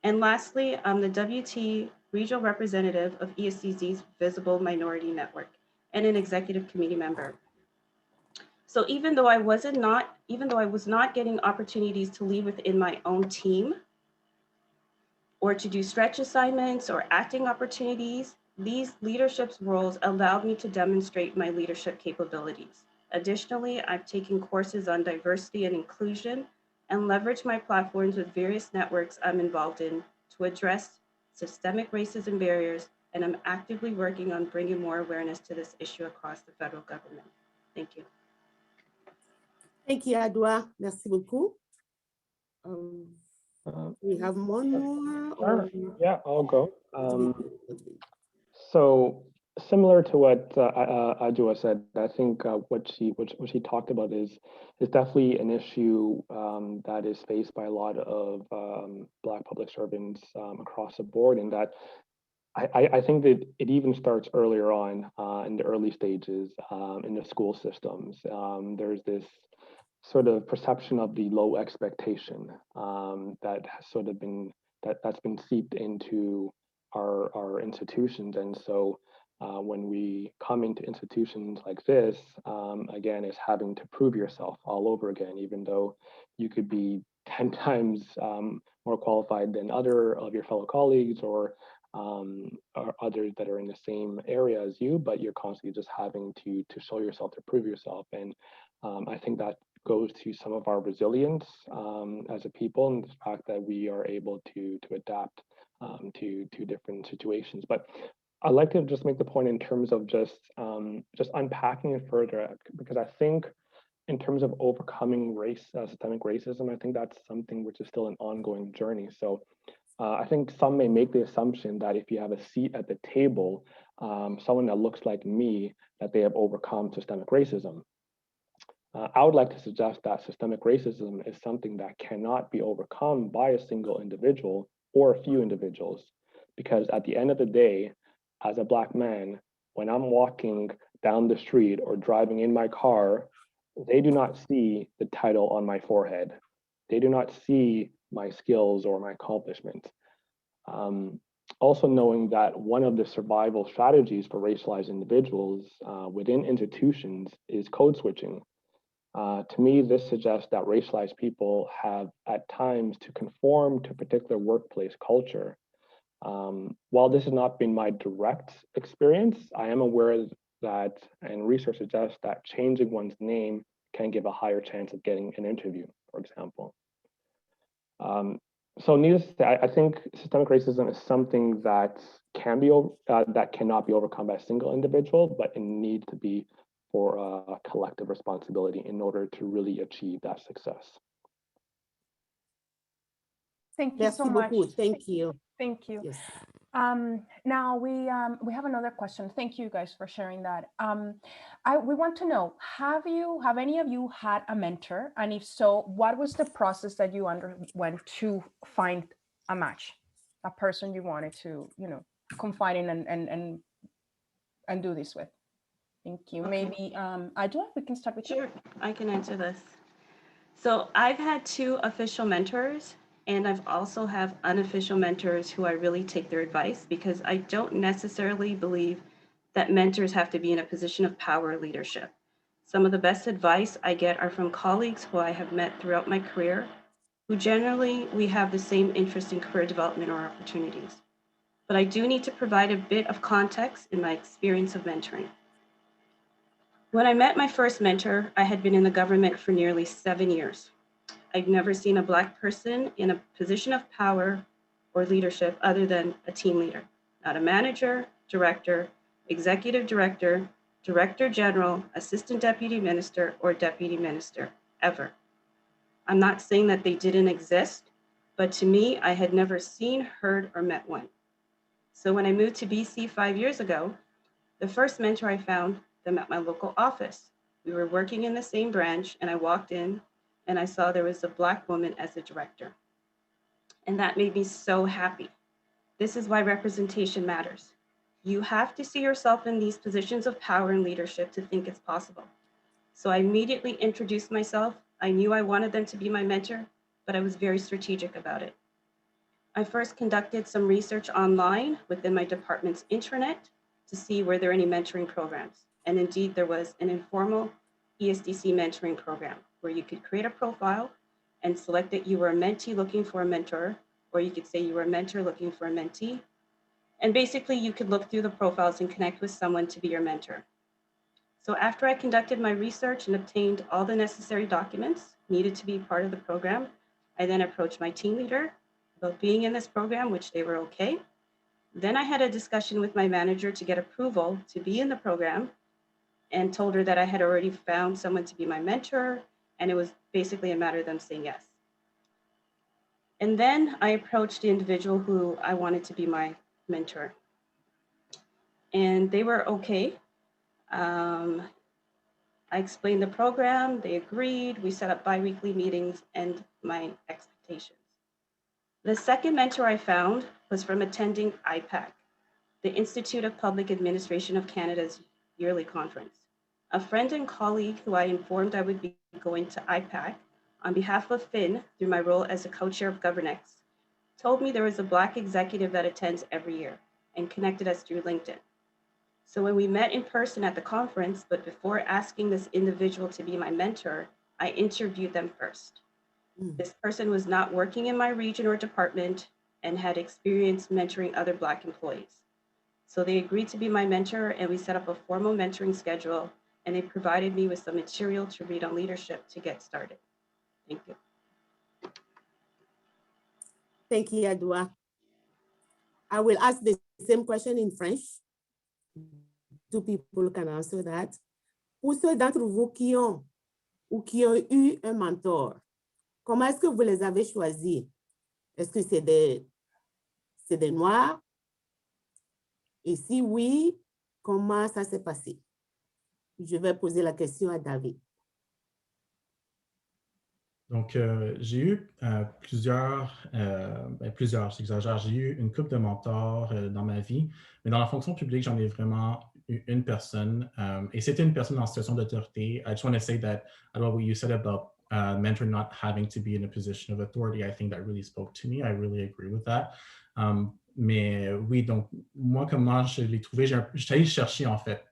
And lastly, I'm the WT regional representative of ESCZ's Visible Minority Network and an executive committee member. So even though I was not getting opportunities to lead within my own team or to do stretch assignments or acting opportunities, these leadership roles allowed me to demonstrate my leadership capabilities. Additionally, I've taken courses on diversity and inclusion and leveraged my platforms with various networks I'm involved in to address systemic racism barriers, and I'm actively working on bringing more awareness to this issue across the federal government. Thank you. Thank you, Adwa. Merci beaucoup. We have one more? Sure. Yeah, I'll go. So similar to what Adwa said, I think what she talked about is definitely an issue that is faced by a lot of Black public servants across the board, and that I think that it even starts earlier on in the early stages in the school systems. There's this sort of perception of the low expectation that has sort of been that's been seeped into our institutions, and so when we come into institutions like this, again, it's having to prove yourself all over again, even though you could be 10 times more qualified than other of your fellow colleagues or others that are in the same area as you, but you're constantly just having to show yourself, to prove yourself. And I think that goes to some of our resilience as a people, and the fact that we are able to adapt to different situations. But I'd like to just make the point in terms of just unpacking it further, because I think in terms of overcoming systemic racism, I think that's something which is still an ongoing journey. So I think some may make the assumption that if you have a seat at the table, someone that looks like me, that they have overcome systemic racism. I would like to suggest that systemic racism is something that cannot be overcome by a single individual or a few individuals, because at the end of the day, as a Black man, when I'm walking down the street or driving in my car, they do not see the title on my forehead. They do not see my skills or my accomplishments. Also knowing that one of the survival strategies for racialized individuals within institutions is code switching. To me, this suggests that racialized people have at times to conform to a particular workplace culture. While this has not been my direct experience, I am aware that, and research suggests that changing one's name can give a higher chance of getting an interview, for example. So needless to say, I think systemic racism is something that that cannot be overcome by a single individual, but it needs to be for a collective responsibility in order to really achieve that success. Thank you so much. Thank you. Thank you. Yes. Now we have another question. Thank you guys for sharing that. We want to know, have any of you had a mentor? And if so, what was the process that you underwent to find a match, a person you wanted to, confide in and do this with? Thank you. Okay. Maybe Adwa, we can start with you. Sure, I can answer this. So I've had 2 official mentors, and I've also have unofficial mentors who I really take their advice, because I don't necessarily believe that mentors have to be in a position of power or leadership. Some of the best advice I get are from colleagues who I have met throughout my career, who generally we have the same interest in career development or opportunities. But I do need to provide a bit of context in my experience of mentoring. When I met my first mentor, I had been in the government for nearly 7 years. I'd never seen a Black person in a position of power or leadership other than a team leader, not a manager, director, executive director, director general, assistant deputy minister, or deputy minister, ever. I'm not saying that they didn't exist, but to me, I had never seen, heard, or met one. So when I moved to BC 5 years ago, the first mentor I found them at my local office. We were working in the same branch, and I walked in and I saw there was a Black woman as the director. And that made me so happy. This is why representation matters. You have to see yourself in these positions of power and leadership to think it's possible. So I immediately introduced myself. I knew I wanted them to be my mentor, but I was very strategic about it. I first conducted some research online within my department's intranet to see were there any mentoring programs. And indeed, there was an informal ESDC mentoring program where you could create a profile and select that you were a mentee looking for a mentor, or you could say you were a mentor looking for a mentee. And basically, you could look through the profiles and connect with someone to be your mentor. So after I conducted my research and obtained all the necessary documents needed to be part of the program, I then approached my team leader about being in this program, which they were okay. Then I had a discussion with my manager to get approval to be in the program, and told her that I had already found someone to be my mentor, and it was basically a matter of them saying yes. And then I approached the individual who I wanted to be my mentor. And they were okay. I explained the program, they agreed, we set up bi-weekly meetings and my expectations. The second mentor I found was from attending IPAC, the Institute of Public Administration of Canada's yearly conference. A friend and colleague who I informed I would be going to IPAC on behalf of FYN through my role as a co-chair of GovernX, told me there was a Black executive that attends every year and connected us through LinkedIn. So when we met in person at the conference, but before asking this individual to be my mentor, I interviewed them first. This person was not working in my region or department and had experience mentoring other Black employees. So they agreed to be my mentor, and we set up a formal mentoring schedule, and they provided me with some material to read on leadership to get started. Thank you. Thank you, Adwa. I will ask the same question in French. 2 people can answer that. Pour ceux d'entre vous qui ont ou qui ont eu un mentor, comment est-ce que vous les avez choisis? Est-ce que c'est des Noirs? Et si oui, comment ça s'est passé? Je vais poser la question à David. Donc, j'ai eu plusieurs, j'exagère, j'ai eu une couple de mentors dans ma vie, mais dans la fonction publique, j'en ai vraiment eu une personne, et c'était une personne en situation d'autorité. I just want to say that about what you said about mentor not having to be in a position of authority, I think that really spoke to me. I really agree with that. Mais oui, donc, moi, comment je l'ai trouvé, j'étais allé chercher en fait.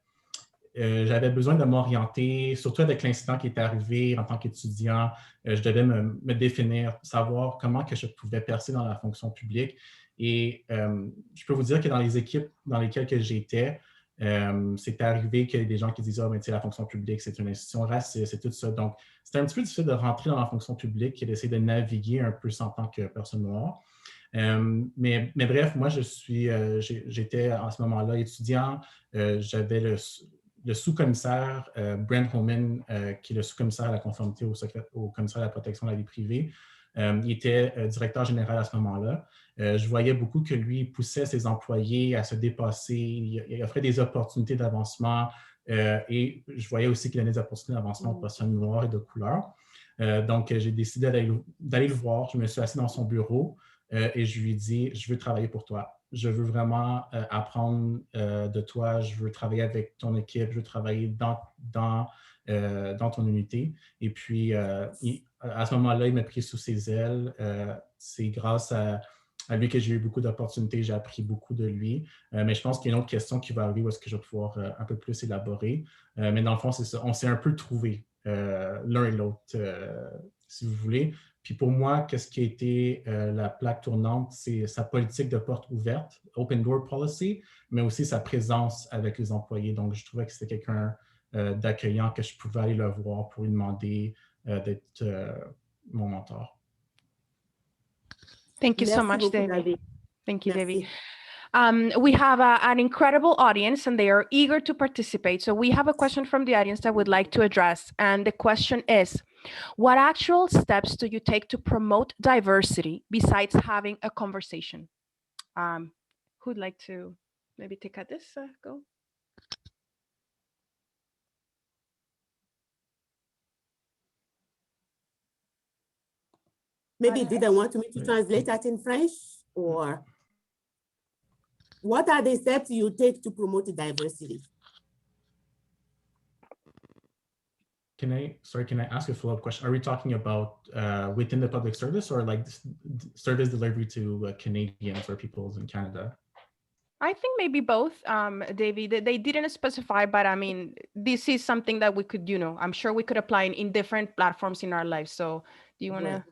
J'avais besoin de m'orienter, surtout avec l'incident qui est arrivé en tant qu'étudiant. Je devais me définir, savoir comment que je pouvais percer dans la fonction publique. Et je peux vous dire que dans les équipes dans lesquelles j'étais, C'est arrivé qu'il y ait des gens qui disent « Ah, mais tu sais, la fonction publique, c'est une institution raciste et tout ça. » Donc, c'était un petit peu difficile de rentrer dans la fonction publique et d'essayer de naviguer un peu en tant que personne noire. Mais bref, moi, j'étais à ce moment-là étudiant. J'avais le sous-commissaire Brent Holman, qui est le sous-commissaire à la conformité au commissaire à la protection de la vie privée. Il était directeur général à ce moment-là. Je voyais beaucoup que lui poussait ses employés à se dépasser. Il offrait des opportunités d'avancement et je voyais aussi qu'il donnait des opportunités d'avancement aux personnes noires et de couleur. Donc, j'ai décidé d'aller le voir. Je me suis assis dans son bureau et je lui ai dit « Je veux travailler pour toi. Je veux vraiment apprendre de toi. Je veux travailler avec ton équipe. Je veux travailler dans ton unité. » Et puis, à ce moment-là, il m'a pris sous ses ailes. C'est grâce à lui que j'ai eu beaucoup d'opportunités. J'ai appris beaucoup de lui. Mais je pense qu'il y a une autre question qui va arriver où est-ce que je vais pouvoir un peu plus élaborer. Mais dans le fond, c'est ça. On s'est un peu trouvés l'un et l'autre, si vous voulez. Puis pour moi, qu'est-ce qui a été la plaque tournante, c'est sa politique de porte ouverte, Open Door Policy, mais aussi sa présence avec les employés. Donc, je trouvais que c'était quelqu'un d'accueillant, que je pouvais aller le voir pour lui demander d'être mon mentor. Thank you so Merci much, beaucoup, David. Thank you, Merci. David. We have an incredible audience and they are eager to participate. So we have a question from the audience that we'd like to address. And the question is, what actual steps do you take to promote diversity besides having a conversation? Who'd like to maybe take at this? Go. Maybe did I want me to translate that in French, or what are the steps you take to promote diversity? Can I ask a follow-up question? Are we talking about within the public service or like service delivery to Canadians or people in Canada? I think maybe both, David. They didn't specify, but I mean, this is something that we could, I'm sure we could apply in different platforms in our lives. So do you want to?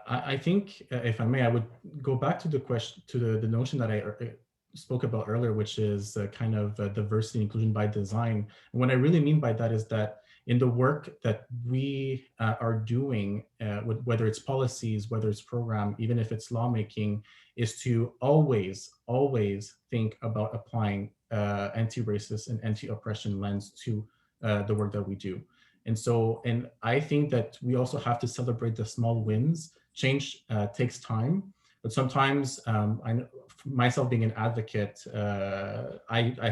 I think, if I may, I would go back to the question, to the notion that I spoke about earlier, which is kind of diversity inclusion by design. And what I really mean by that is that in the work that we are doing, whether it's policies, whether it's program, even if it's lawmaking, is to always think about applying anti-racist and anti-oppression lens to the work that we do. And I think that we also have to celebrate the small wins. Change takes time, but sometimes I know, myself being an advocate,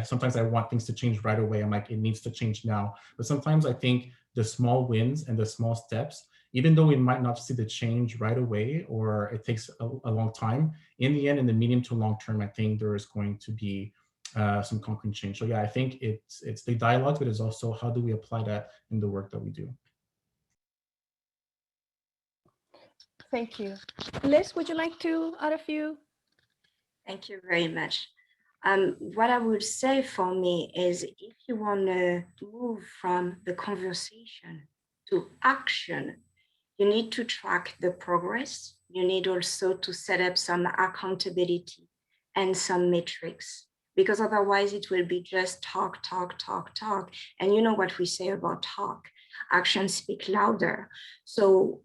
sometimes I want things to change right away. I'm like, it needs to change now. But sometimes I think the small wins and the small steps, even though we might not see the change right away, or it takes a long time, in the end, in the medium to long term, I think there is going to be some concrete change. So yeah, I think it's the dialogue, but it's also how do we apply that in the work that we do. Thank you. Liz, would you like to add a few? Thank you very much. What I would say for me is if you want to move from the conversation to action, you need to track the progress. You need also to set up some accountability and some metrics, because otherwise it will be just talk. And you know what we say about talk, actions speak louder. So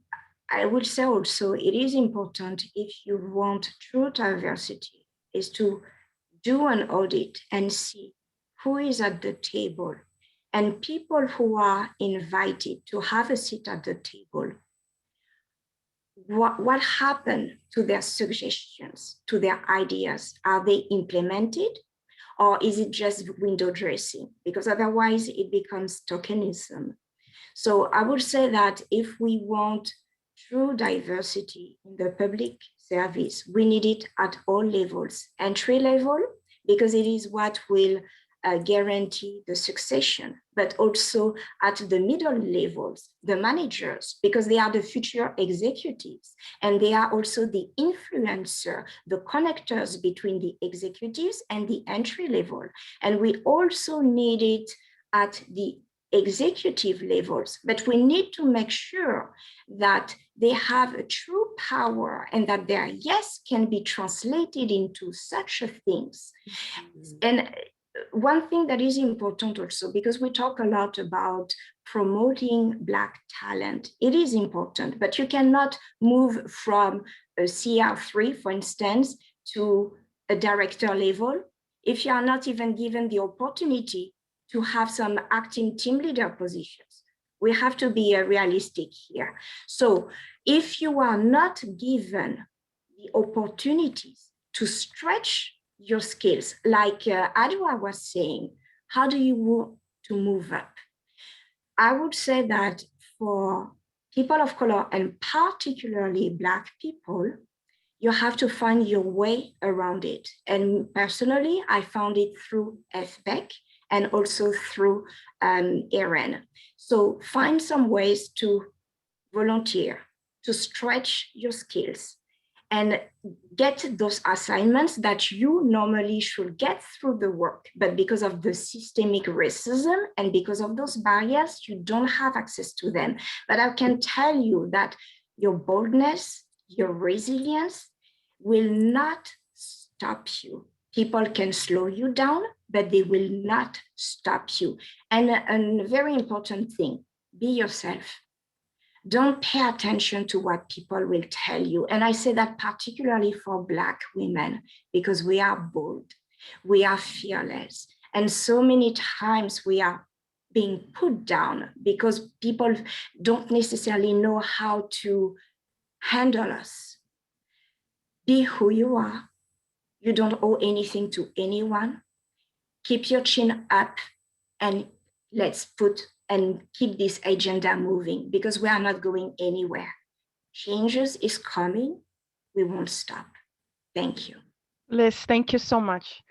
I would say also it is important, if you want true diversity, is to do an audit and see who is at the table, and people who are invited to have a seat at the table. What happened to their suggestions, to their ideas? Are they implemented, or is it just window dressing? Because otherwise it becomes tokenism. So I would say that if we want true diversity in the public service, we need it at all levels. Entry level, because it is what will guarantee the succession, but also at the middle levels, the managers, because they are the future executives, and they are also the influencer, the connectors between the executives and the entry level. And we also need it at the executive levels, but we need to make sure that they have a true power and that their yes can be translated into such things. And one thing that is important also, because we talk a lot about promoting Black talent, it is important, but you cannot move from a CR3, for instance, to a director level if you are not even given the opportunity to have some acting team leader positions. We have to be realistic here. So if you are not given the opportunities to stretch your skills, like Adwa was saying, how do you want to move up? I would say that for people of color, and particularly Black people, you have to find your way around it. And personally, I found it through FBEC and also through ERN. So find some ways to volunteer, to stretch your skills, and get those assignments that you normally should get through the work, but because of the systemic racism and because of those barriers, you don't have access to them. But I can tell you that your boldness, your resilience will not stop you. People can slow you down, but they will not stop you. And a very important thing, be yourself. Don't pay attention to what people will tell you. And I say that particularly for Black women, because we are bold, we are fearless. And so many times we are being put down because people don't necessarily know how to handle us. Be who you are. You don't owe anything to anyone. Keep your chin up and let's put and keep this agenda moving, because we are not going anywhere. Changes is coming. We won't stop. Thank you. Liz, thank you so much.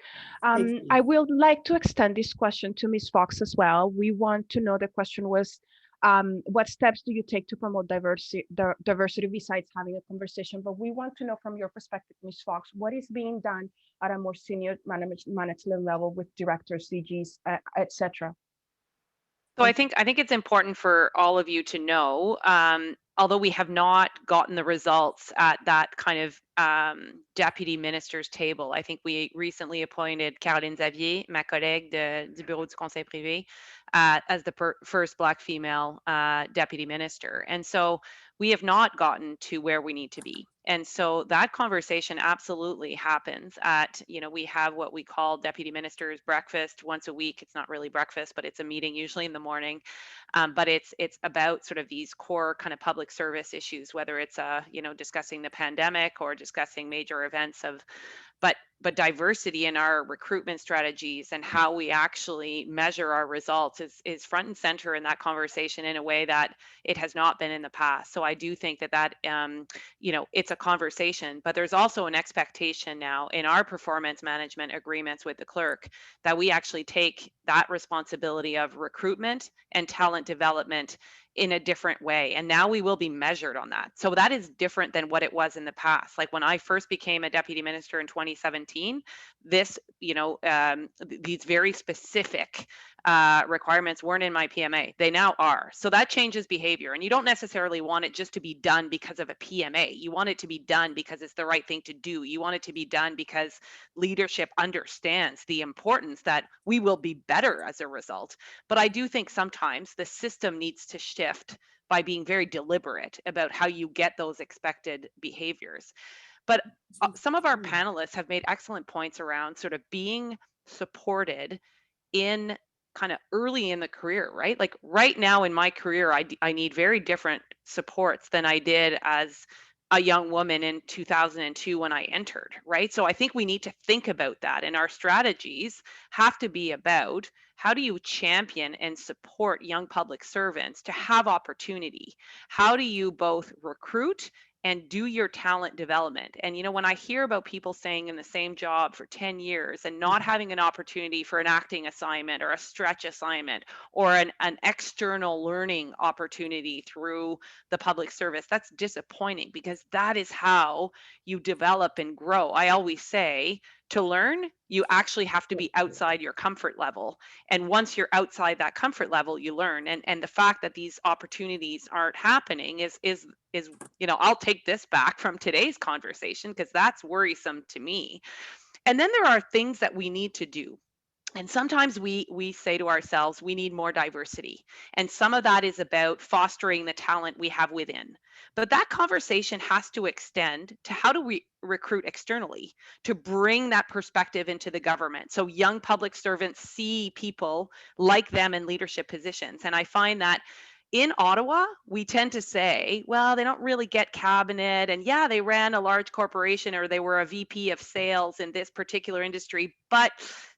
I would like to extend this question to Ms. Fox as well. We want to know, the question was, what steps do you take to promote diversity besides having a conversation? But we want to know from your perspective, Ms. Fox, what is being done at a more senior management level with directors, CGs, etc.? So I think it's important for all of you to know, although we have not gotten the results at that kind of deputy minister's table. I think we recently appointed Caroline Xavier, ma collègue du Bureau du Conseil Privé, as the first Black female deputy minister. And so we have not gotten to where we need to be. And so that conversation absolutely happens at, we have what we call deputy ministers breakfast once a week. It's not really breakfast, but it's a meeting usually in the morning. But it's about sort of these core kind of public service issues, whether it's, discussing the pandemic or discussing major events but diversity in our recruitment strategies and how we actually measure our results is front and center in that conversation in a way that it has not been in the past. So I do think that it's a conversation, but there's also an expectation now in our performance management agreements with the clerk that we actually take that responsibility of recruitment and talent development in a different way. And now we will be measured on that. So that is different than what it was in the past. Like when I first became a deputy minister in 2017, this, these very specific requirements weren't in my PMA. They now are. So that changes behavior. And you don't necessarily want it just to be done because of a PMA. You want it to be done because it's the right thing to do. You want it to be done because leadership understands the importance that we will be better as a result. But I do think sometimes the system needs to shift by being very deliberate about how you get those expected behaviors. But some of our panelists have made excellent points around sort of being supported in kind of early in the career, right? Like right now in my career, I need very different supports than I did as a young woman in 2002 when I entered, right? So I think we need to think about that, and our strategies have to be about how do you champion and support young public servants to have opportunity? How do you both recruit and do your talent development? And when I hear about people staying in the same job for 10 years and not having an opportunity for an acting assignment or a stretch assignment or an external learning opportunity through the public service, that's disappointing, because that is how you develop and grow. I always say to learn, you actually have to be outside your comfort level. And once you're outside that comfort level, you learn. And the fact that these opportunities aren't happening is, you know, I'll take this back from today's conversation because that's worrisome to me. And then there are things that we need to do. And sometimes we say to ourselves, we need more diversity. And some of that is about fostering the talent we have within. But that conversation has to extend to how do we recruit externally to bring that perspective into the government. So young public servants see people like them in leadership positions. And I find that in Ottawa, we tend to say, well, they don't really get cabinet. And yeah, they ran a large corporation or they were a VP of sales in this particular industry, but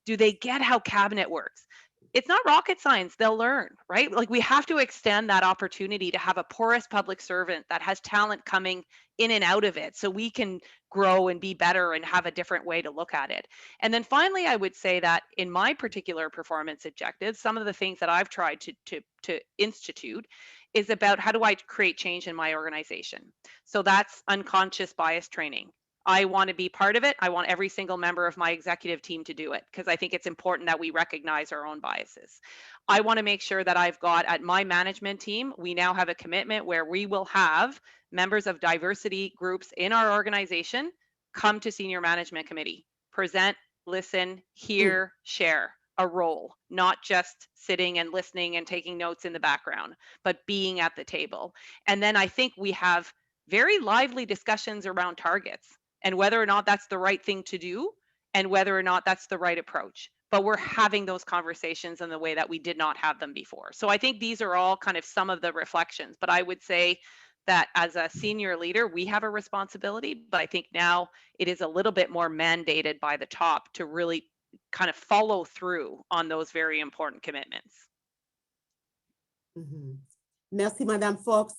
do they get how cabinet works? It's not rocket science. They'll learn, right? Like we have to extend that opportunity to have a porous public servant that has talent coming in and out of it so we can grow and be better and have a different way to look at it. And then finally, I would say that in my particular performance objectives, some of the things that I've tried to institute is about how do I create change in my organization. So that's unconscious bias training. I want to be part of it. I want every single member of my executive team to do it because I think it's important that we recognize our own biases. I want to make sure that I've got at my management team, we now have a commitment where we will have members of diversity groups in our organization come to senior management committee, present, listen, hear, share a role, not just sitting and listening and taking notes in the background, but being at the table. And then I think we have very lively discussions around targets and whether or not that's the right thing to do and whether or not that's the right approach. But we're having those conversations in the way that we did not have them before. So I think these are all kind of some of the reflections, but I would say that as a senior leader, we have a responsibility, but I think now it is a little bit more mandated by the top to really kind of follow through on those very important commitments. Mm-hmm. Merci, Madame Fox.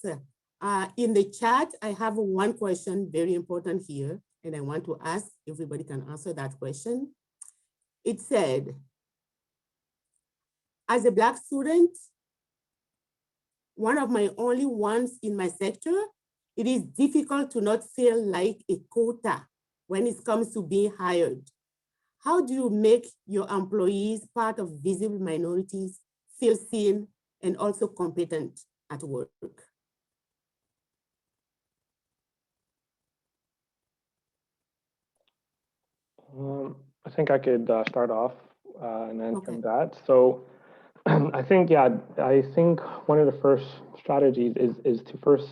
In the chat, I have one question very important here, and I want to ask, everybody can answer that question. It said, as a Black student, one of my only ones in my sector, it is difficult to not feel like a quota when it comes to being hired. How do you make your employees part of visible minorities feel seen and also competent at work? I think I could start off and answering that. So I think one of the first strategies is to first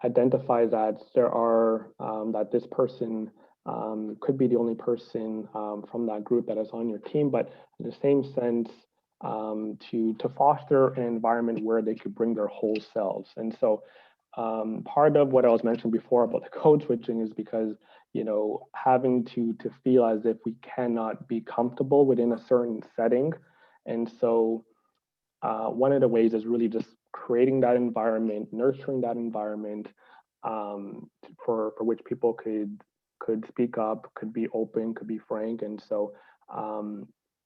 identify that there are that this person could be the only person from that group that is on your team, but in the same sense to foster an environment where they could bring their whole selves. And so part of what I was mentioning before about the code switching is because, you know, having to feel as if we cannot be comfortable within a certain setting. And so one of the ways is really just creating that environment, nurturing that environment for which people could speak up, could be open, could be frank. And so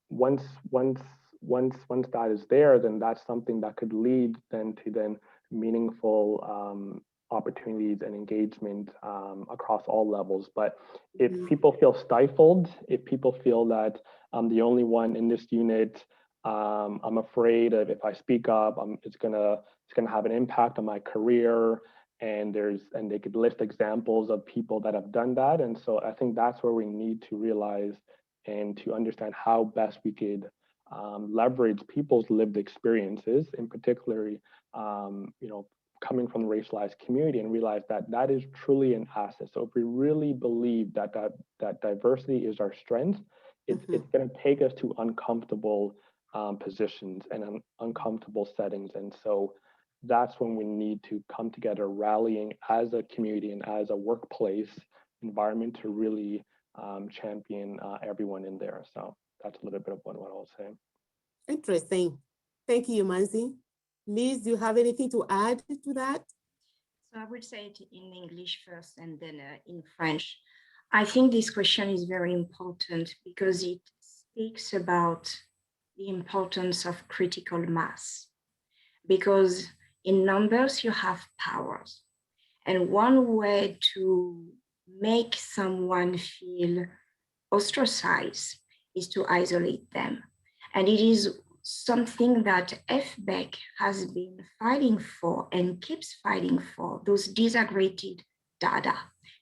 once that is there, then that's something that could lead then to meaningful opportunities and engagement across all levels. But if people feel stifled, if people feel that I'm the only one in this unit, I'm afraid of if I speak up, it's gonna have an impact on my career. And they could list examples of people that have done that. And so I think that's where we need to realize and to understand how best we could leverage people's lived experiences, in particular, you know, coming from the racialized community, and realize that that is truly an asset. So if we really believe that diversity is our strength, it's going to take us to uncomfortable positions and uncomfortable settings. And so that's when we need to come together, rallying as a community and as a workplace environment to really champion everyone in there. So that's a little bit of what I was saying. Interesting. Thank you, Manzi. Liz, do you have anything to add to that? So I would say it in English first and then in French. I think this question is very important because it speaks about the importance of critical mass. Because in numbers, you have powers. And one way to make someone feel ostracize, is to isolate them. And it is something that FBEC has been fighting for and keeps fighting for, those disaggregated data,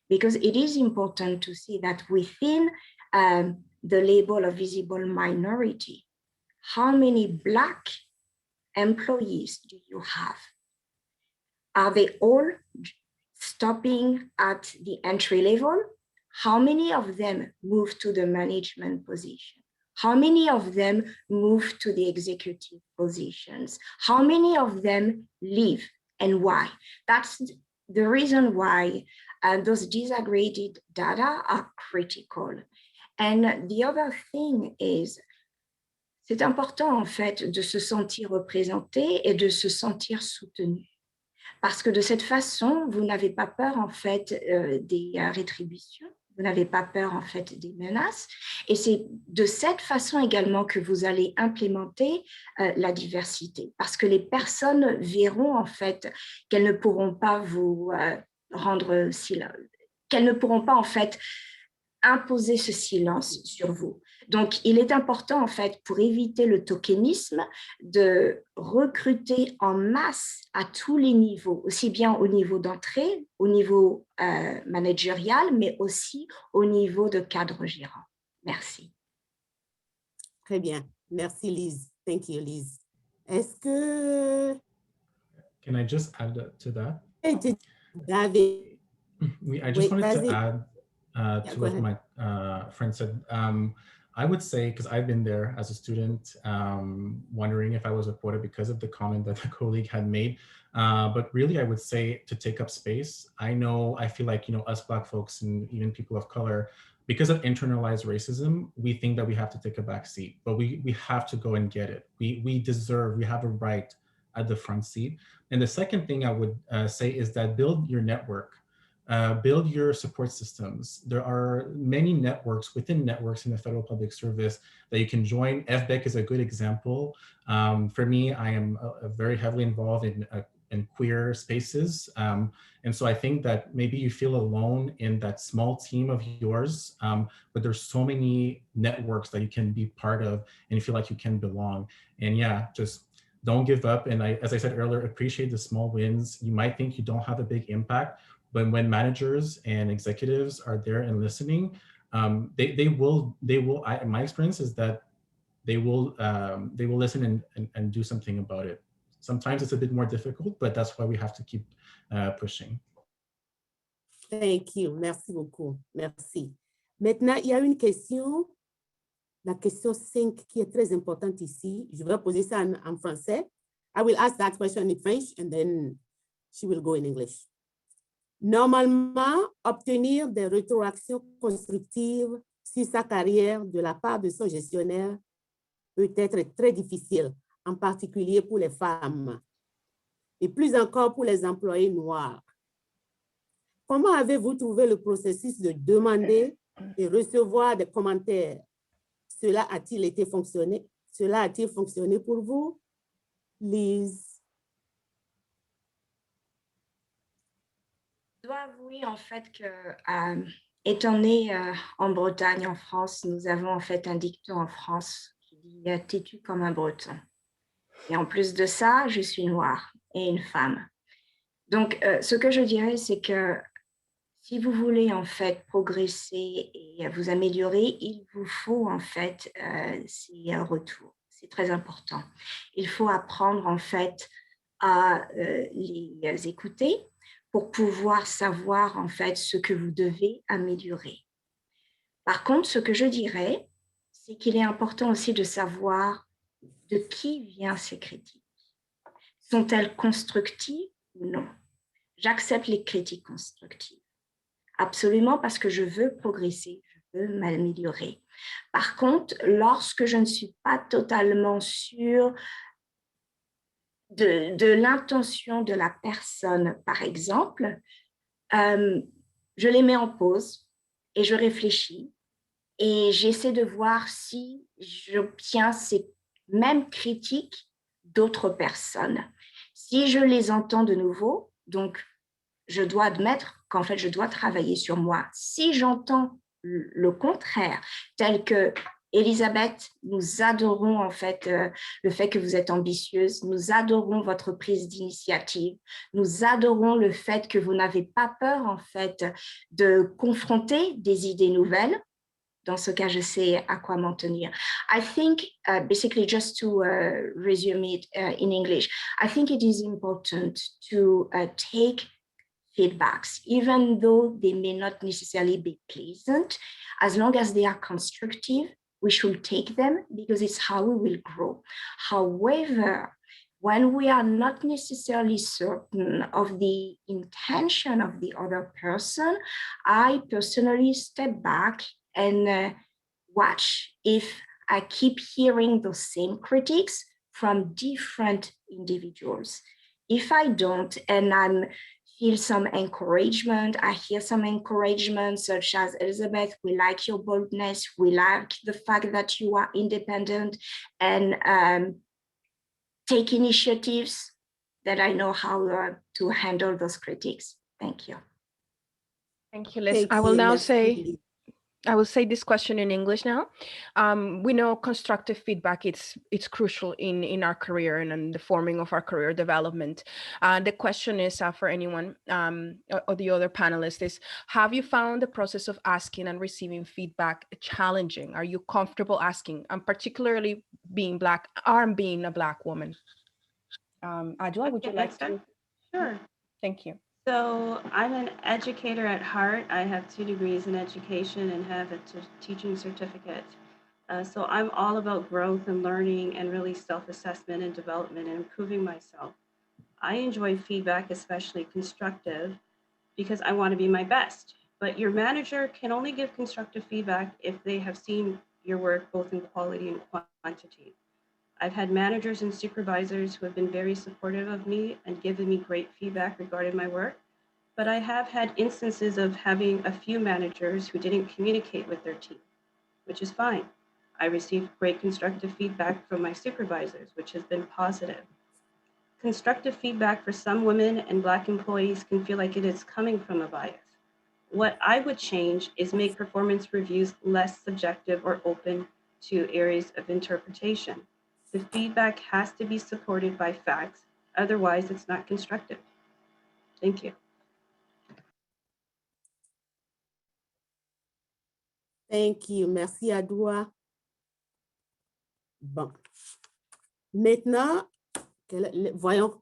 because it is important to see that within the label of visible minority, how many Black employees do you have? Are they all stopping at the entry level? How many of them move to the management position? How many of them move to the executive positions? How many of them leave and why? That's the reason why those disaggregated data are critical. And the other thing is, c'est important en fait de se sentir représenté et de se sentir soutenu. Parce que de cette façon, vous n'avez pas peur en fait des rétributions, vous n'avez pas peur en fait des menaces. Et c'est de cette façon également que vous allez implémenter la diversité. Parce que les personnes verront en fait qu'elles ne pourront pas vous rendre silence, qu'elles ne pourront pas en fait imposer ce silence sur vous. Donc, il est important, en fait, pour éviter le tokenisme, de recruter en masse à tous les niveaux, aussi bien au niveau d'entrée, au niveau managérial, mais aussi au niveau de cadre gérant. Merci. Très bien. Merci, Lise. Thank you, Lise. Est-ce que... Can I just add to that? David. Oui, I just wanted to add to what my friend said. I would say, because I've been there as a student, wondering if I was a quota because of the comment that a colleague had made. But really, I would say to take up space. I feel like, us Black folks and even people of color, because of internalized racism, we think that we have to take a back seat, but we have to go and get it. We have a right at the front seat. And the second thing I would say is that build your network. Build your support systems. There are many networks within networks in the federal public service that you can join. FBEC is a good example. For me, I am very heavily involved in queer spaces. And so I think that maybe you feel alone in that small team of yours, but there's so many networks that you can be part of and you feel like you can belong. And yeah, just don't give up. And as I said earlier, appreciate the small wins. You might think you don't have a big impact, but when managers and executives are there and listening, they will. My experience is that they will listen and do something about it. Sometimes it's a bit more difficult, but that's why we have to keep pushing. Thank you. Merci beaucoup. Merci. Maintenant, il y a une question, la question 5 qui est très importante ici. Je vais poser ça en français. I will ask that question in French and then she will go in English. Normalement, obtenir des rétroactions constructives sur sa carrière de la part de son gestionnaire peut être très difficile, en particulier pour les femmes, et plus encore pour les employés noirs. Comment avez-vous trouvé le processus de demander et recevoir des commentaires? Cela a-t-il fonctionné pour vous? Lise. Je dois avouer en fait que, étant née en Bretagne, en France, nous avons en fait un dicton en France qui dit « têtu comme un breton ». Et en plus de ça, je suis noire et une femme. Donc, ce que je dirais, c'est que si vous voulez en fait progresser et vous améliorer, il vous faut en fait ces retours. C'est très important. Il faut apprendre en fait à les écouter pour pouvoir savoir en fait ce que vous devez améliorer. Par contre, ce que je dirais, c'est qu'il est important aussi de savoir de qui viennent ces critiques. Sont-elles constructives ou non? J'accepte les critiques constructives. Absolument, parce que je veux progresser, je veux m'améliorer. Par contre, lorsque je ne suis pas totalement sûre de l'intention de la personne, par exemple, je les mets en pause et je réfléchis et j'essaie de voir si j'obtiens ces mêmes critiques d'autres personnes. Si je les entends de nouveau, donc je dois admettre qu'en fait, je dois travailler sur moi. Si j'entends le contraire, tel que Elisabeth, nous adorons en fait le fait que vous êtes ambitieuse, nous adorons votre prise d'initiative, nous adorons le fait que vous n'avez pas peur en fait de confronter des idées nouvelles. Dans ce cas, je sais à quoi m'en tenir. I think, basically, just to resume it in English, I think it is important to take feedbacks, even though they may not necessarily be pleasant, as long as they are constructive, we should take them because it's how we will grow. However, when we are not necessarily certain of the intention of the other person, I personally step back and watch if I keep hearing those same critiques from different individuals. If I don't, and I feel some encouragement, I hear some encouragement such as, Elizabeth, we like your boldness, we like the fact that you are independent and take initiatives, that I know how to handle those critiques. Thank you. Thank you, Liz. I will now say, I will say this question in English now. We know constructive feedback, it's crucial in our career and in the forming of our career development. The question is for anyone or the other panelists is, have you found the process of asking and receiving feedback challenging? Are you comfortable asking, and particularly being Black, being a Black woman? Adjoa, would you like to? Sure. Thank you. So I'm an educator at heart. I have 2 degrees in education and have a teaching certificate. So I'm all about growth and learning and really self-assessment and development and improving myself. I enjoy feedback, especially constructive, because I want to be my best. But your manager can only give constructive feedback if they have seen your work both in quality and quantity. I've had managers and supervisors who have been very supportive of me and given me great feedback regarding my work, but I have had instances of having a few managers who didn't communicate with their team, which is fine. I received great constructive feedback from my supervisors, which has been positive. Constructive feedback for some women and Black employees can feel like it is coming from a bias. What I would change is make performance reviews less subjective or open to areas of interpretation. The feedback has to be supported by facts, otherwise it's not constructive. Thank you. Thank you. Merci, Adjoa. Bon. Maintenant, voyons.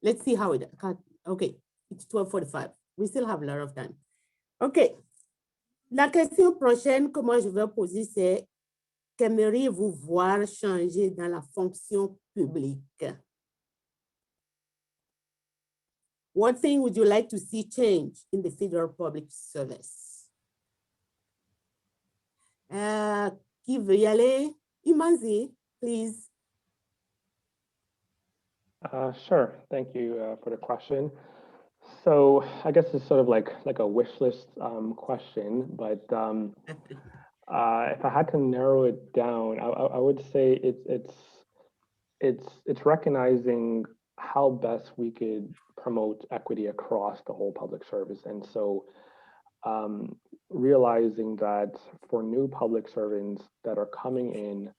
Let's see how it, okay, it's 12:45. We still have a lot of time. Okay. La question prochaine que moi je vais poser, c'est qu'aimeriez-vous voir changer dans la fonction publique? What thing would you like to see change in the federal public service? Qui veut y aller? Imanzi, please. Sure. Thank you for the question. So I guess it's sort of like a wish list question, but if I had to narrow it down, I would say it's recognizing how best we could promote equity across the whole public service, and so realizing that for new public servants that are coming in,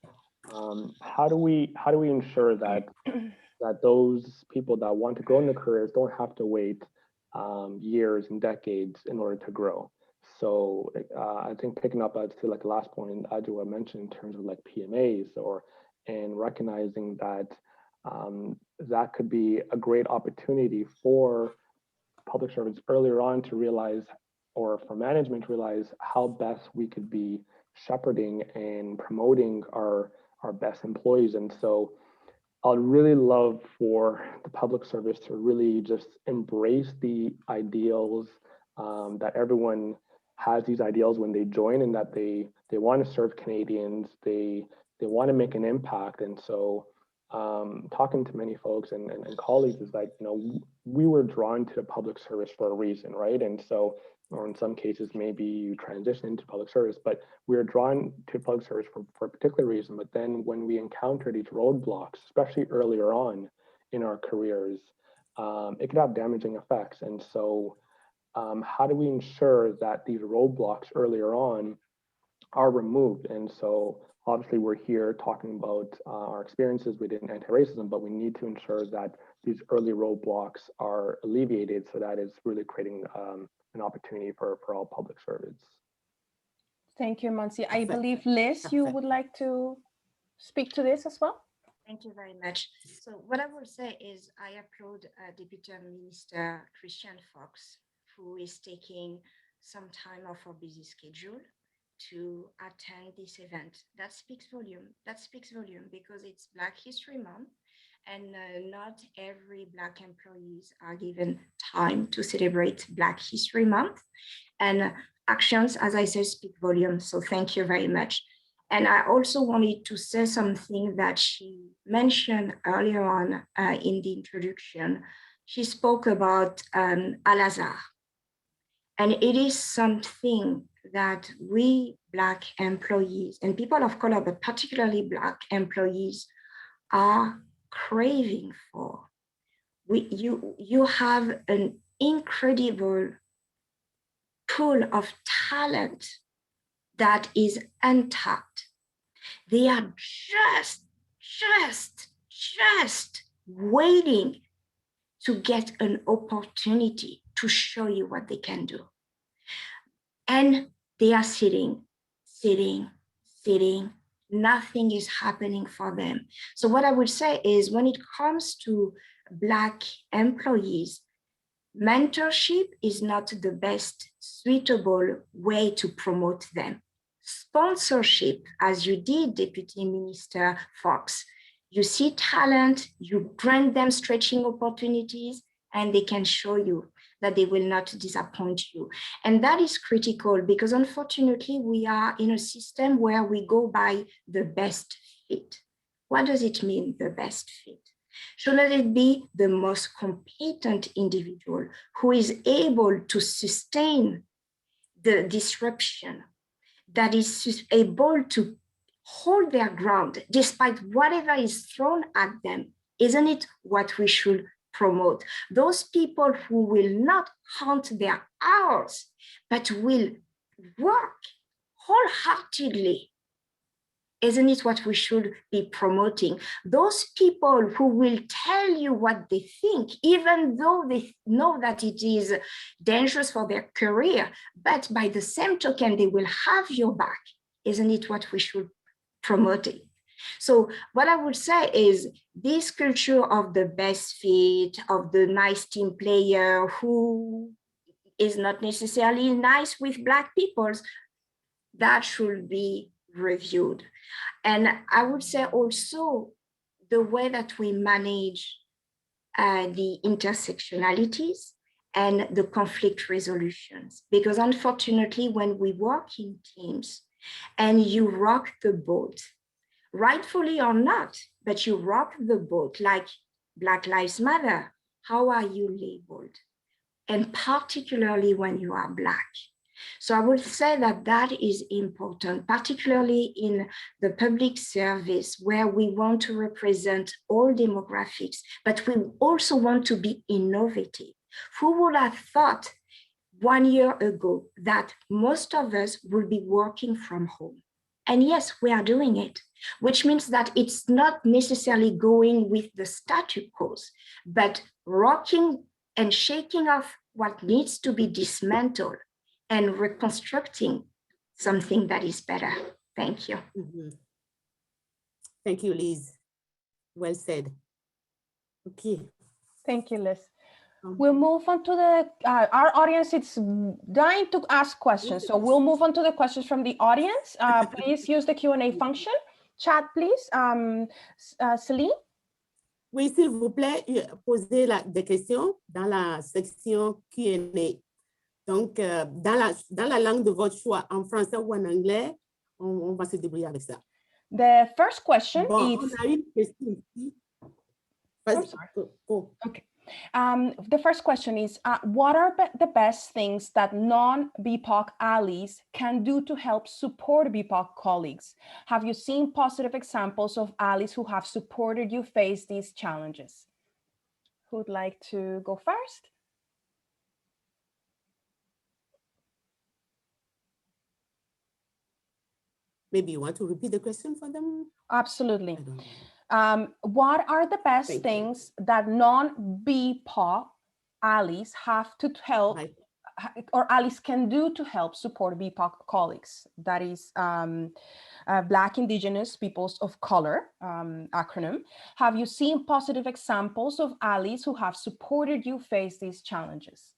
how do we ensure that those people that want to grow in their careers don't have to wait years and decades in order to grow? So I think picking up to like the last point Adjoa mentioned in terms of like PMAs and recognizing that that could be a great opportunity for public servants earlier on to realize, or for management to realize, how best we could be shepherding and promoting our best employees. And so I'd really love for the public service to really just embrace the ideals, that everyone has these ideals when they join, and that they want to serve Canadians, they want to make an impact. And so talking to many folks and colleagues is like, we were drawn to the public service for a reason, right? And so, or in some cases, maybe you transition into public service, but we were drawn to public service for a particular reason. But then when we encounter these roadblocks, especially earlier on in our careers, it could have damaging effects. And so how do we ensure that these roadblocks earlier on are removed? And so obviously we're here talking about our experiences within anti-racism, but we need to ensure that these early roadblocks are alleviated, so that is really creating an opportunity for all public servants. Thank you, Mansi. I believe, Liz, you would like to speak to this as well? Thank you very much. So what I will say is I applaud Deputy Minister Christian Fox, who is taking some time off her busy schedule to attend this event. That speaks volume. That speaks volume because it's Black History Month, and not every Black employees are given time to celebrate Black History Month. And actions, as I said, speak volume. So thank you very much. And I also wanted to say something that she mentioned earlier on in the introduction. She spoke about Al-Azhar. And it is something that we Black employees and people of color, but particularly Black employees, are craving for. You have an incredible pool of talent that is untapped. They are just waiting to get an opportunity to show you what they can do. And they are sitting. Nothing is happening for them. So what I would say is when it comes to Black employees, mentorship is not the best suitable way to promote them. Sponsorship, as you did, Deputy Minister Fox, you see talent, you grant them stretching opportunities, and they can show you that they will not disappoint you. And that is critical because unfortunately, we are in a system where we go by the best fit. What does it mean, the best fit? Shouldn't it be the most competent individual who is able to sustain the disruption, that is able to hold their ground despite whatever is thrown at them? Isn't it what we should promote? Those people who will not hunt their hours, but will work wholeheartedly. Isn't it what we should be promoting? Those people who will tell you what they think, even though they know that it is dangerous for their career, but by the same token, they will have your back. Isn't it what we should promote? So what I would say is this culture of the best fit, of the nice team player who is not necessarily nice with Black people, that should be reviewed. And I would say also the way that we manage the intersectionalities and the conflict resolutions, because unfortunately, when we work in teams and you rock the boat, rightfully or not, but you rock the boat like Black Lives Matter, how are you labeled? And particularly when you are Black. So I would say that that is important, particularly in the public service where we want to represent all demographics, but we also want to be innovative. Who would have thought 1 year ago that most of us will be working from home? And yes, we are doing it, which means that it's not necessarily going with the status quo, but rocking and shaking off what needs to be dismantled and reconstructing something that is better. Thank you. Mm-hmm. Thank you, Liz. Well said. Okay. Thank you, Liz. We'll move on to the, our audience is dying to ask questions. So we'll move on to the questions from the audience. Please use the Q&A function. Chat, please. Celine? Oui, s'il vous plaît, posez des questions dans la section Q&A. Donc, dans la langue de votre choix, en français ou en anglais, on va se débrouiller avec ça. The first question is... On a une question ici. I'm sorry. Okay. The first question is, what are the best things that non-BIPOC allies can do to help support BIPOC colleagues? Have you seen positive examples of allies who have supported you face these challenges? Who'd like to go first? Maybe you want to repeat the question for them? Absolutely. I don't know. What are the best Thank you. things that non-BIPOC allies have to help, Right. or allies can do to help support BIPOC colleagues? That is Black, Indigenous, Peoples of Color acronym. Have you seen positive examples of allies who have supported you face these challenges?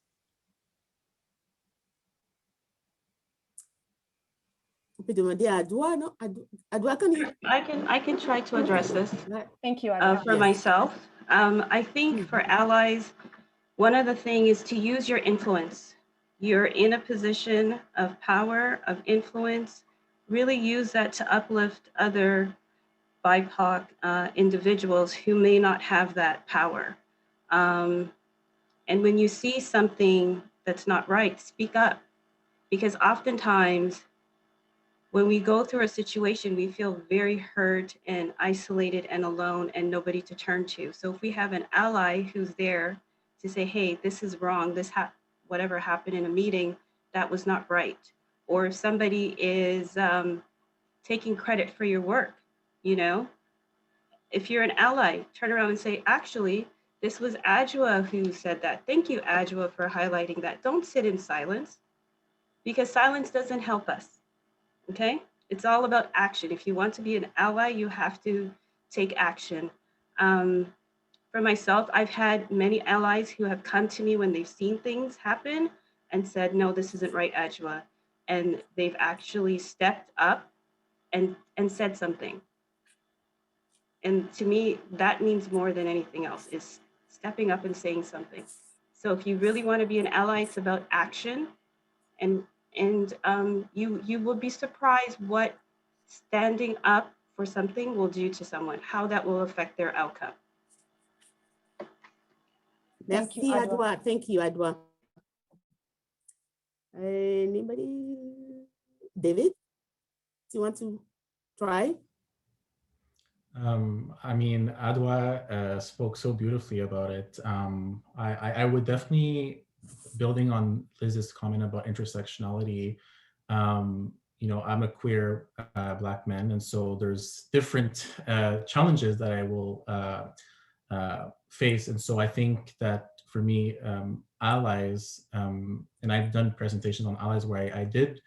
On peut demander à Adwa, non? Adwa, can you? I can try to address this. Thank you, Adwa. For myself. I think for allies, one of the things is to use your influence. You're in a position of power, of influence. Really use that to uplift other BIPOC individuals who may not have that power. And when you see something that's not right, speak up. Because oftentimes, when we go through a situation, we feel very hurt and isolated and alone and nobody to turn to. So if we have an ally who's there to say, hey, this is wrong, whatever happened in a meeting, that was not right. Or if somebody is taking credit for your work, if you're an ally, turn around and say, actually, this was Adjoa who said that. Thank you, Adjoa, for highlighting that. Don't sit in silence, because silence doesn't help us. Okay, it's all about action. If you want to be an ally, you have to take action. For myself, I've had many allies who have come to me when they've seen things happen and said, no, this isn't right, Adjoa. And they've actually stepped up and said something. And to me, that means more than anything else, is stepping up and saying something. So if you really want to be an ally, it's about action. And you will be surprised what standing up for something will do to someone, how that will affect their outcome. Merci, Adwa. Thank you, Adwa. Anybody? David, do you want to try? I mean, Adwa spoke so beautifully about it. I would definitely, building on Liz's comment about intersectionality, I'm a queer Black man, and so there's different challenges that I will face. And so I think that for me, allies, and I've done presentations on allies where I did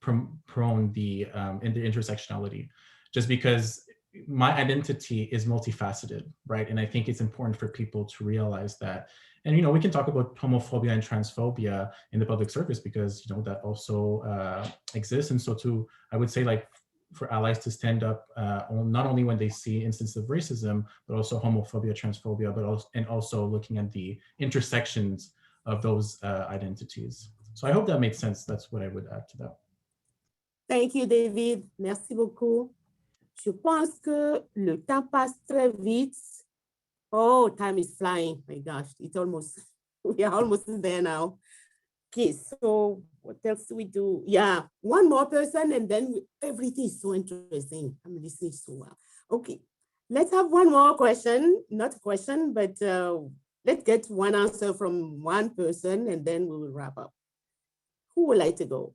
prone the intersectionality, just because my identity is multifaceted, right? And I think it's important for people to realize that. And, we can talk about homophobia and transphobia in the public service, because, that also exists. And so I would say, like, for allies to stand up, not only when they see instances of racism, but also homophobia, transphobia, but also looking at the intersections of those identities. So I hope that made sense. That's what I would add to that. Thank you, David. Merci beaucoup. Je pense que le temps passe très vite. Oh, time is flying. My gosh, we are almost there now. Okay, so what else do we do? Yeah, one more person, and then everything is so interesting. I'm listening so well. Okay, let's have one more question. Not a question, but let's get one answer from one person, and then we will wrap up. Who would like to go?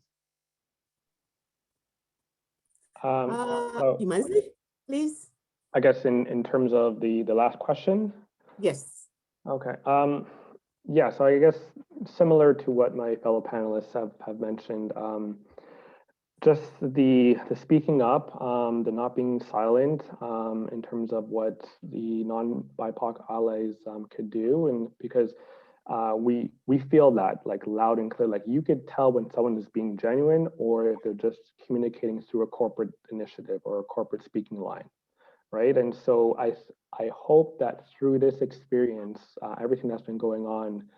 Imanzi, please. I guess in terms of the last question? Yes. Okay. Yeah, so I guess similar to what my fellow panelists have mentioned, just the speaking up, the not being silent in terms of what the non-BIPOC allies could do, and because we feel that, like, loud and clear, like you could tell when someone is being genuine or if they're just communicating through a corporate initiative or a corporate speaking line, right? And so I hope that through this experience, everything that's been going on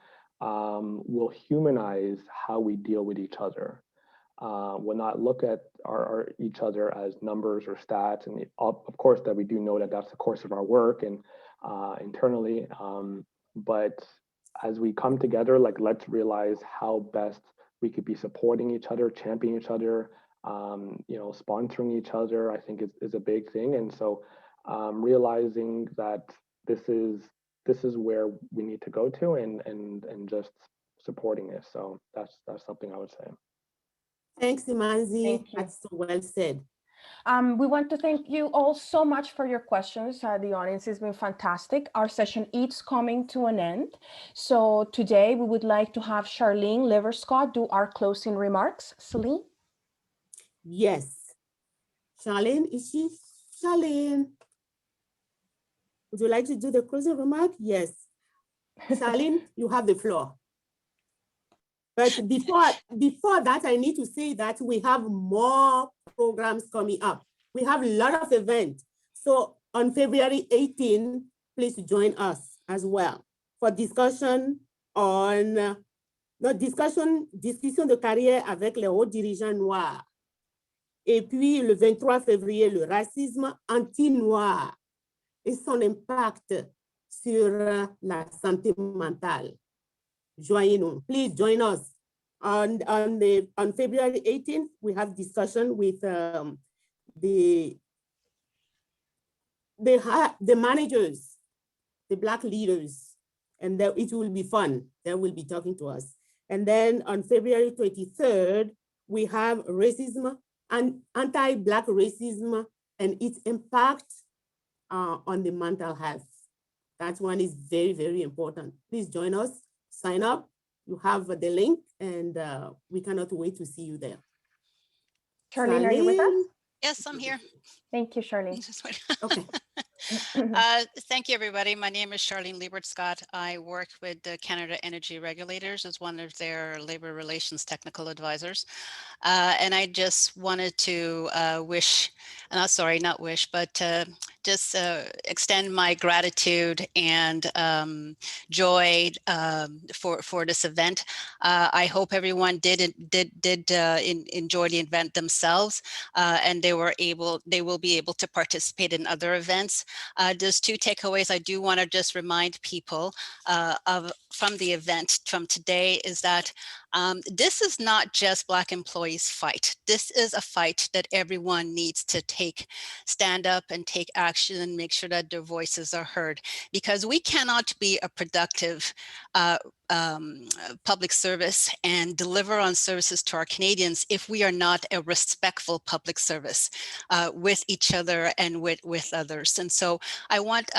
will humanize how we deal with each other. Will not look at each other as numbers or stats, and of course that we do know that that's the course of our work and internally, but as we come together, like, let's realize how best we could be supporting each other, championing each other, sponsoring each other. I think is a big thing. And so realizing that this is where we need to go to, and just supporting it. So that's something I would say. Thanks, Imanzi. That's so well said. We want to thank you all so much for your questions. The audience has been fantastic. Our session is coming to an end. So today we would like to have Charlene Liverscott do our closing remarks. Celine? Yes. Charlene, is she? Charlene. Would you like to do the closing remark? Yes. Charlene, you have the floor. But before that, I need to say that we have more programs coming up. We have a lot of events. So on February 18, please join us as well for discussion on notre discussion de carrière avec les hauts dirigeants noirs. Et puis le 23 février, le racisme anti-noir et son impact sur la santé mentale. Joignez-nous. Please join us. On February 18th, we have discussion with the managers, the Black leaders, and it will be fun. They will be talking to us. And then on February 23rd, we have racism and anti-Black racism and its impact on the mental health. That one is very, very important. Please join us, sign up. You have the link, and we cannot wait to see you there. Charlene, are you with us? Yes, I'm here. Thank you, Charlene. Okay. Thank you, everybody. My name is Charlene Liebert-Scott. I work with the Canada Energy Regulators as one of their labor relations technical advisors. And I just wanted to just extend my gratitude and joy for this event. I hope everyone did enjoy the event themselves, and they will be able to participate in other events. There's two takeaways I do want to just remind people from the event from today is that this is not just Black employees' fight. This is a fight that everyone needs to stand up and take action and make sure that their voices are heard, because we cannot be a productive public service and deliver on services to our Canadians if we are not a respectful public service with each other and with others. And so I want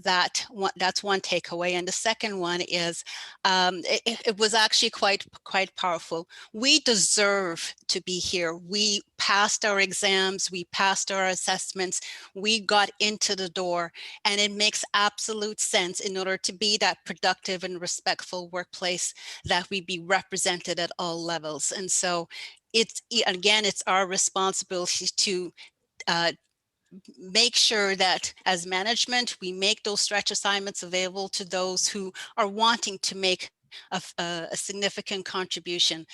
that one, that's one takeaway. And the second one is it was actually quite powerful. We deserve to be here. We passed our exams, we passed our assessments, we got into the door, and it makes absolute sense in order to be that productive and respectful workplace that we be represented at all levels. And so it's our responsibility to make sure that as management, we make those stretch assignments available to those who are wanting to make a significant contribution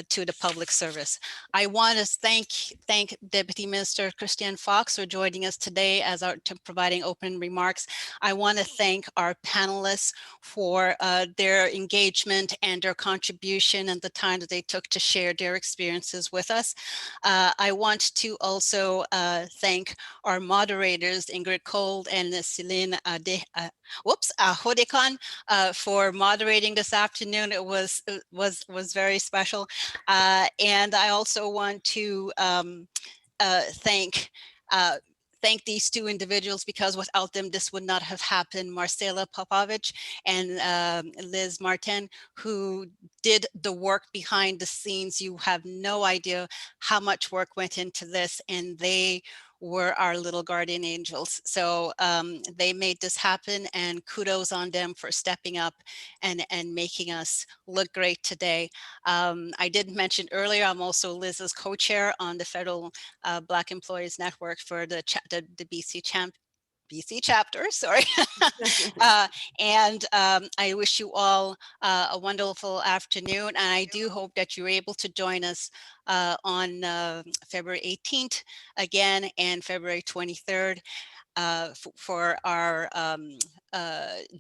to the public service. I want to thank Deputy Minister Christian Fox for joining us today providing open remarks. I want to thank our panelists for their engagement and their contribution and the time that they took to share their experiences with us. I want to also thank our moderators, Ingrid Kold and Celine Hodekan, for moderating this afternoon. It was very special. And I also want to thank these two individuals, because without them, this would not have happened. Marcela Popovich and Liz Martin, who did the work behind the scenes. You have no idea how much work went into this, and they were our little guardian angels. So they made this happen, and kudos on them for stepping up and making us look great today. I did mention earlier, I'm also Liz's co-chair on the Federal Black Employees Network for the BC chapter, sorry. And I wish you all a wonderful afternoon. And I do hope that you're able to join us on February 18th again, and February 23rd for our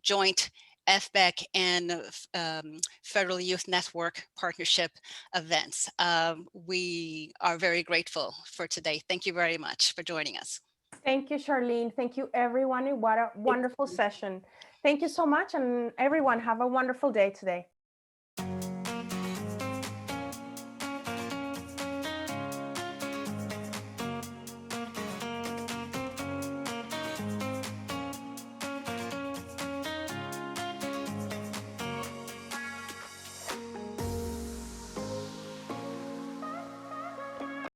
joint FBEC and Federal Youth Network partnership events. We are very grateful for today. Thank you very much for joining us. Thank you, Charlene. Thank you, everyone. What a wonderful session. Thank you so much. And everyone, have a wonderful day today.